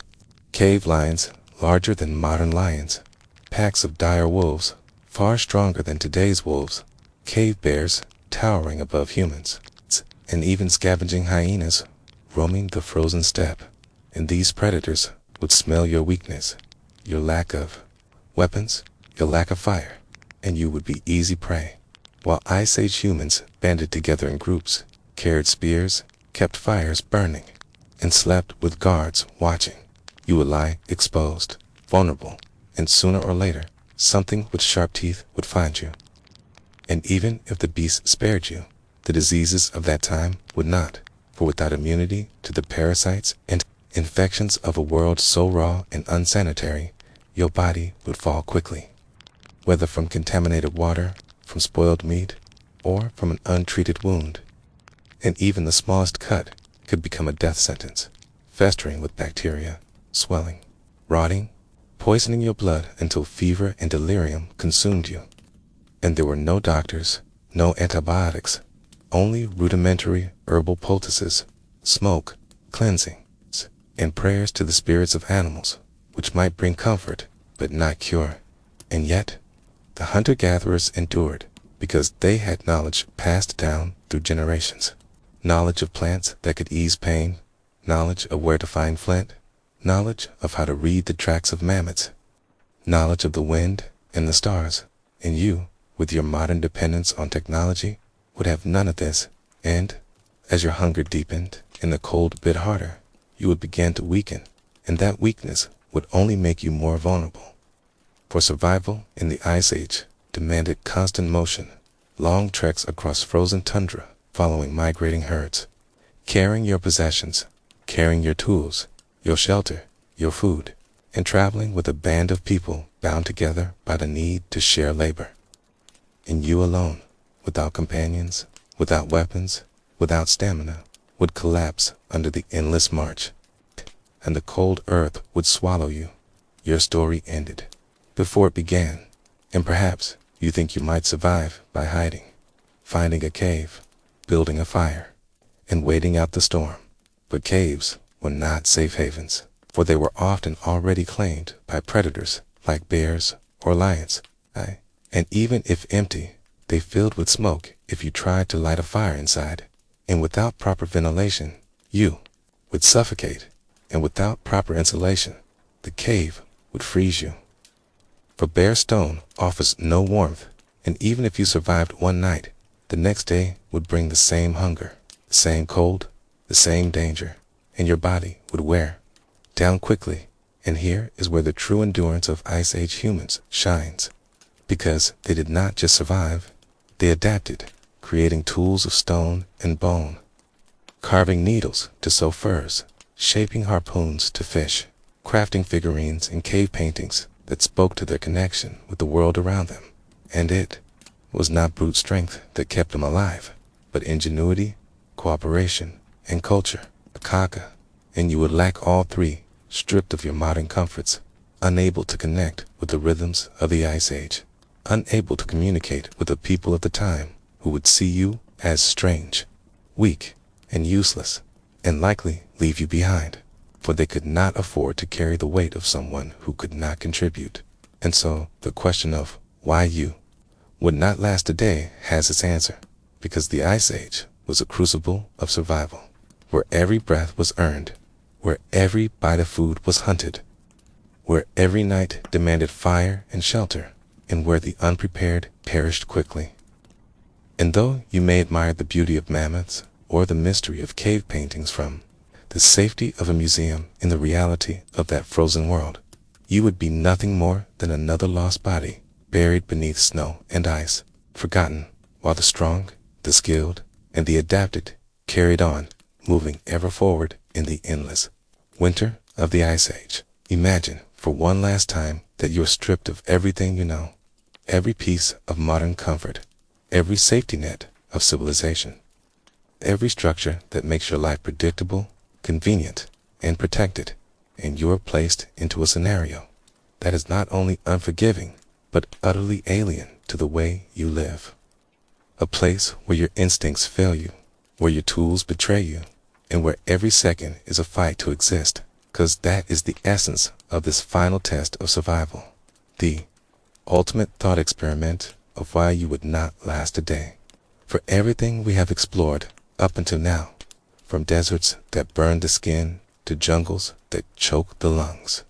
cave lions larger than modern lions, packs of dire wolves far stronger than today's wolves, cave bears towering above humans, and even scavenging hyenas roaming the frozen steppe. And these predators would smell your weakness, your lack of weapons, your lack of fire, and you would be easy prey. While Ice Age humans banded together in groups, carried spears, kept fires burning, and slept with guards watching, you would lie exposed, vulnerable, and sooner or later, something with sharp teeth would find you. And even if the beast spared you, the diseases of that time would not, for without immunity to the parasites and infections of a world so raw and unsanitary, your body would fall quickly, whether from contaminated water, from spoiled meat, or from an untreated wound. And even the smallest cut could become a death sentence, festering with bacteria, swelling, rotting, poisoning your blood until fever and delirium consumed you. And there were no doctors, no antibiotics, only rudimentary herbal poultices, smoke, cleansing, and prayers to the spirits of animals, which might bring comfort, but not cure. And yet, the hunter-gatherers endured, because they had knowledge passed down through generations, knowledge of plants that could ease pain, knowledge of where to find flint, knowledge of how to read the tracks of mammoths, knowledge of the wind and the stars, and you, with your modern dependence on technology, would have none of this, and, as your hunger deepened and the cold bit harder, you would begin to weaken, and that weakness would only make you more vulnerable. For survival in the Ice Age demanded constant motion, long treks across frozen tundra following migrating herds, carrying your possessions, carrying your tools, your shelter, your food, and traveling with a band of people bound together by the need to share labor. And you alone, without companions, without weapons, without stamina, would collapse under the endless march, and the cold earth would swallow you. Your story ended. before it began. And perhaps you think you might survive by hiding, finding a cave, building a fire, and waiting out the storm. But caves were not safe havens, for they were often already claimed by predators like bears or lions. And even if empty, they filled with smoke if you tried to light a fire inside. And without proper ventilation, you would suffocate. And without proper insulation, the cave would freeze you. For bare stone offers no warmth, and even if you survived one night, the next day would bring the same hunger, the same cold, the same danger, and your body would wear down quickly. And here is where the true endurance of Ice Age humans shines. Because they did not just survive, they adapted, creating tools of stone and bone, carving needles to sew furs, shaping harpoons to fish, crafting figurines and cave paintings that spoke to their connection with the world around them. And it was not brute strength that kept them alive, but ingenuity, cooperation, and culture. Akaka, and you would lack all three, stripped of your modern comforts, unable to connect with the rhythms of the Ice Age, unable to communicate with the people of the time who would see you as strange, weak, and useless, and likely leave you behind, for they could not afford to carry the weight of someone who could not contribute. And so the question of why you would not last a day has its answer, because the Ice Age was a crucible of survival, where every breath was earned, where every bite of food was hunted, where every night demanded fire and shelter, and where the unprepared perished quickly. And though you may admire the beauty of mammoths or the mystery of cave paintings from the safety of a museum in the reality of that frozen world, you would be nothing more than another lost body buried beneath snow and ice, forgotten, while the strong, the skilled, and the adapted carried on, moving ever forward in the endless winter of the Ice Age. Imagine for one last time that you are stripped of everything you know, every piece of modern comfort, every safety net of civilization, every structure that makes your life predictable, convenient, and protected, and you are placed into a scenario that is not only unforgiving, but utterly alien to the way you live. A place where your instincts fail you, where your tools betray you, and where every second is a fight to exist, because that is the essence of this final test of survival, the ultimate thought experiment of why you would not last a day. For everything we have explored up until now, from deserts that burn the skin to jungles that choke the lungs,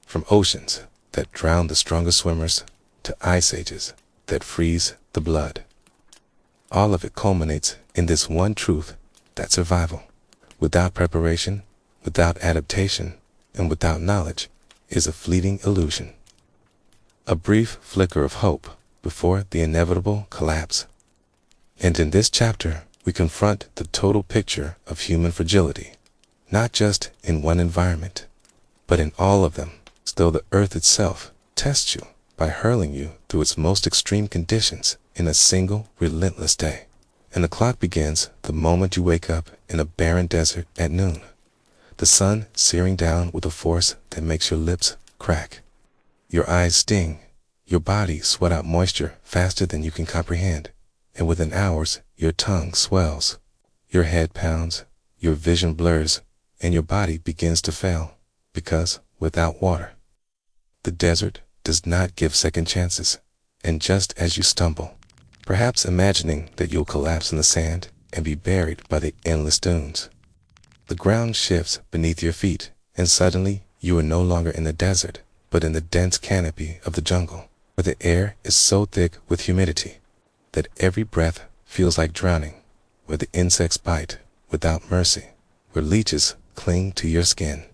from oceans that drown the strongest swimmers to ice ages that freeze the blood, all of it culminates in this one truth, that survival, without preparation, without adaptation, and without knowledge, is a fleeting illusion. A brief flicker of hope before the inevitable collapse. And in this chapter, we confront the total picture of human fragility, not just in one environment, but in all of them. Still, the earth itself tests you by hurling you through its most extreme conditions in a single relentless day. And the clock begins the moment you wake up in a barren desert at noon, the sun searing down with a force that makes your lips crack, your eyes sting, your body sweat out moisture faster than you can comprehend, and within hours your tongue swells, your head pounds, your vision blurs, and your body begins to fail, because without water, the desert does not give second chances. And just as you stumble, perhaps imagining that you'll collapse in the sand and be buried by the endless dunes, the ground shifts beneath your feet, and suddenly you are no longer in the desert, but in the dense canopy of the jungle, where the air is so thick with humidity that every breath feels like drowning, where the insects bite without mercy, where leeches cling to your skin,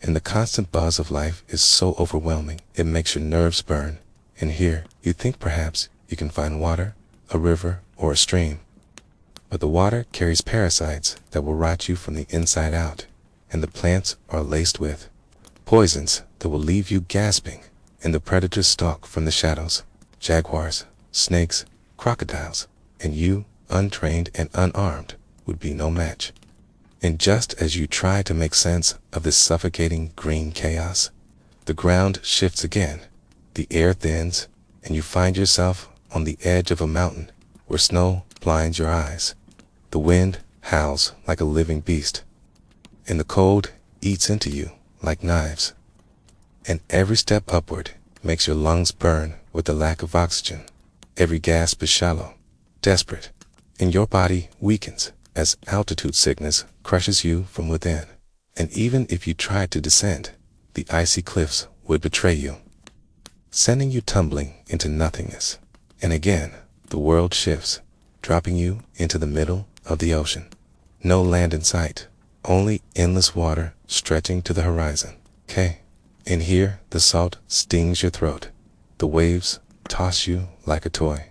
and the constant buzz of life is so overwhelming it makes your nerves burn. And here you think perhaps you can find water, a river, or a stream, but the water carries parasites that will rot you from the inside out, and the plants are laced with poisons that will leave you gasping, and the predators stalk from the shadows, jaguars, snakes, crocodiles, and you, untrained and unarmed, would be no match. And just as you try to make sense of this suffocating green chaos, the ground shifts again, The air thins, and you find yourself on the edge of a mountain where snow blinds your eyes. The wind howls like a living beast, and the cold eats into you like knives. And every step upward makes your lungs burn with the lack of oxygen. Every gasp is shallow, desperate, and your body weakens as altitude sickness crushes you from within. And even if you tried to descend, the icy cliffs would betray you, sending you tumbling into nothingness. And again, the world shifts, dropping you into the middle of the ocean. No land in sight, only endless water stretching to the horizon. And here the salt stings your throat. The waves toss you like a toy.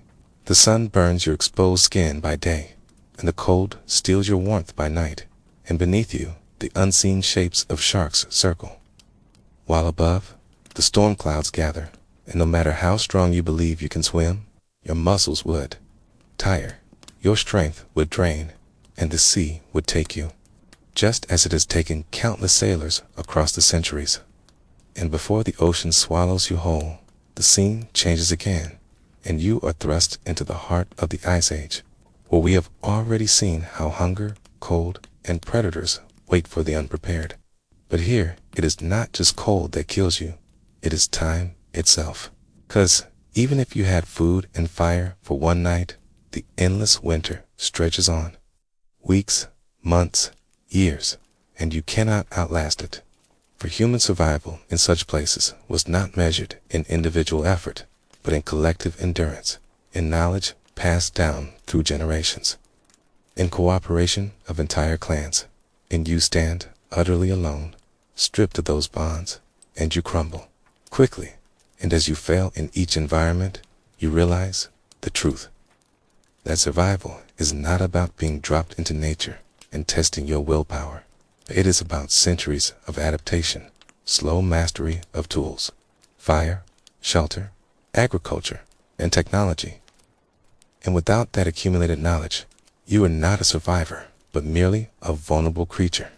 The sun burns your exposed skin by day, and the cold steals your warmth by night. And beneath you, the unseen shapes of sharks circle, while above, the storm clouds gather. And no matter how strong you believe you can swim, your muscles would tire, your strength would drain, and the sea would take you, just as it has taken countless sailors across the centuries. And before the ocean swallows you whole, the scene changes again, and you are thrust into the heart of the Ice Age, where we have already seen how hunger, cold, and predators wait for the unprepared. But here, it is not just cold that kills you, it is time itself. 'Cause even if you had food and fire for one night, the endless winter stretches on. Weeks, months, years, and you cannot outlast it. For human survival in such places was not measured in individual effort, but in collective endurance, in knowledge passed down through generations, in cooperation of entire clans. And you stand utterly alone, stripped of those bonds, and you crumble quickly. And as you fail in each environment, you realize the truth, that survival is not about being dropped into nature and testing your willpower. It is about centuries of adaptation, slow mastery of tools, fire, shelter, agriculture, and technology. And without that accumulated knowledge, you are not a survivor, but merely a vulnerable creature,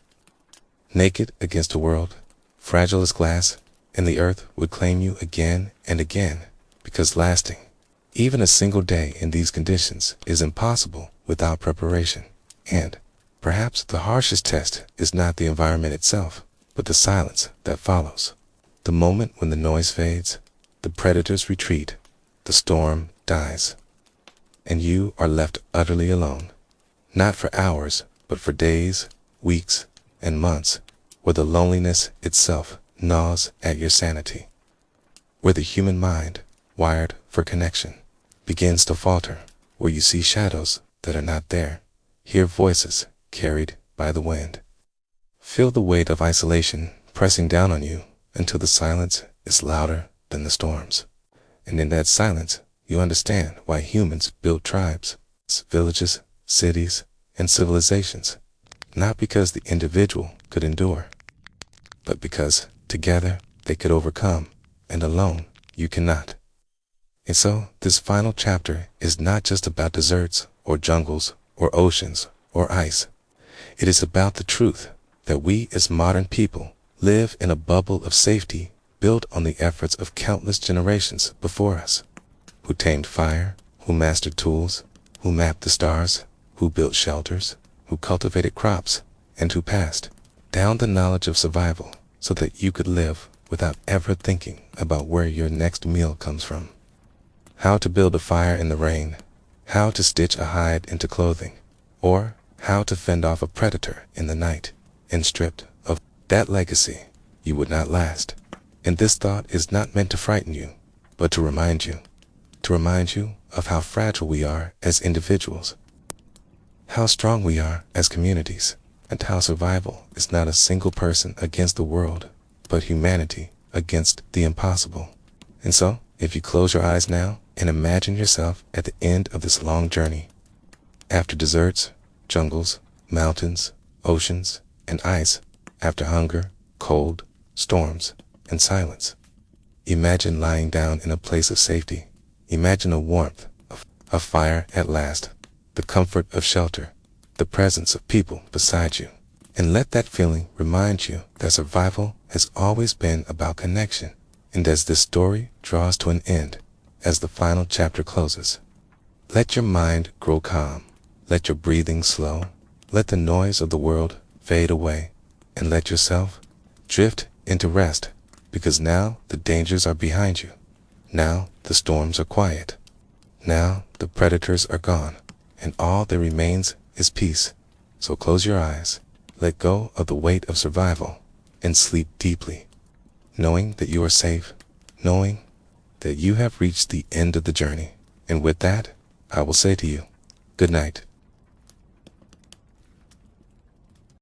naked against a world, fragile as glass, and the earth would claim you again and again, because lasting, even a single day in these conditions, is impossible without preparation. And perhaps the harshest test is not the environment itself, but the silence that follows. The moment when the noise fades, the predators retreat, the storm dies, and you are left utterly alone, not for hours, but for days, weeks, and months, where the loneliness itself gnaws at your sanity, where the human mind, wired for connection, begins to falter, where you see shadows that are not there, hear voices carried by the wind, feel the weight of isolation pressing down on you until the silence is louder than the storms. And in that silence, you understand why humans built tribes, villages, cities, and civilizations, not because the individual could endure, but because together they could overcome, and alone you cannot. And so this final chapter is not just about deserts or jungles or oceans or ice. It is about the truth that we as modern people live in a bubble of safety built on the efforts of countless generations before us, who tamed fire, who mastered tools, who mapped the stars, who built shelters, who cultivated crops, and who passed down the knowledge of survival so that you could live without ever thinking about where your next meal comes from. How to build a fire in the rain, how to stitch a hide into clothing, or how to fend off a predator in the night. And stripped of that legacy, you would not last. And this thought is not meant to frighten you, but to remind you of how fragile we are as individuals, how strong we are as communities, and how survival is not a single person against the world, but humanity against the impossible. And so, if you close your eyes now and imagine yourself at the end of this long journey, after deserts, jungles, mountains, oceans, and ice, after hunger, cold, storms, and silence, imagine lying down in a place of safety. Imagine a warmth of fire at last, the comfort of shelter, the presence of people beside you. And let that feeling remind you that survival has always been about connection And as this story draws to an end, as the final chapter closes, let your mind grow calm, let your breathing slow, let the noise of the world fade away, and let yourself drift into rest, because now the dangers are behind you. Now the storms are quiet. Now the predators are gone, and all that remains is peace. So close your eyes, let go of the weight of survival, and sleep deeply, knowing that you are safe, knowing that you have reached the end of the journey. And with that, I will say to you, good night.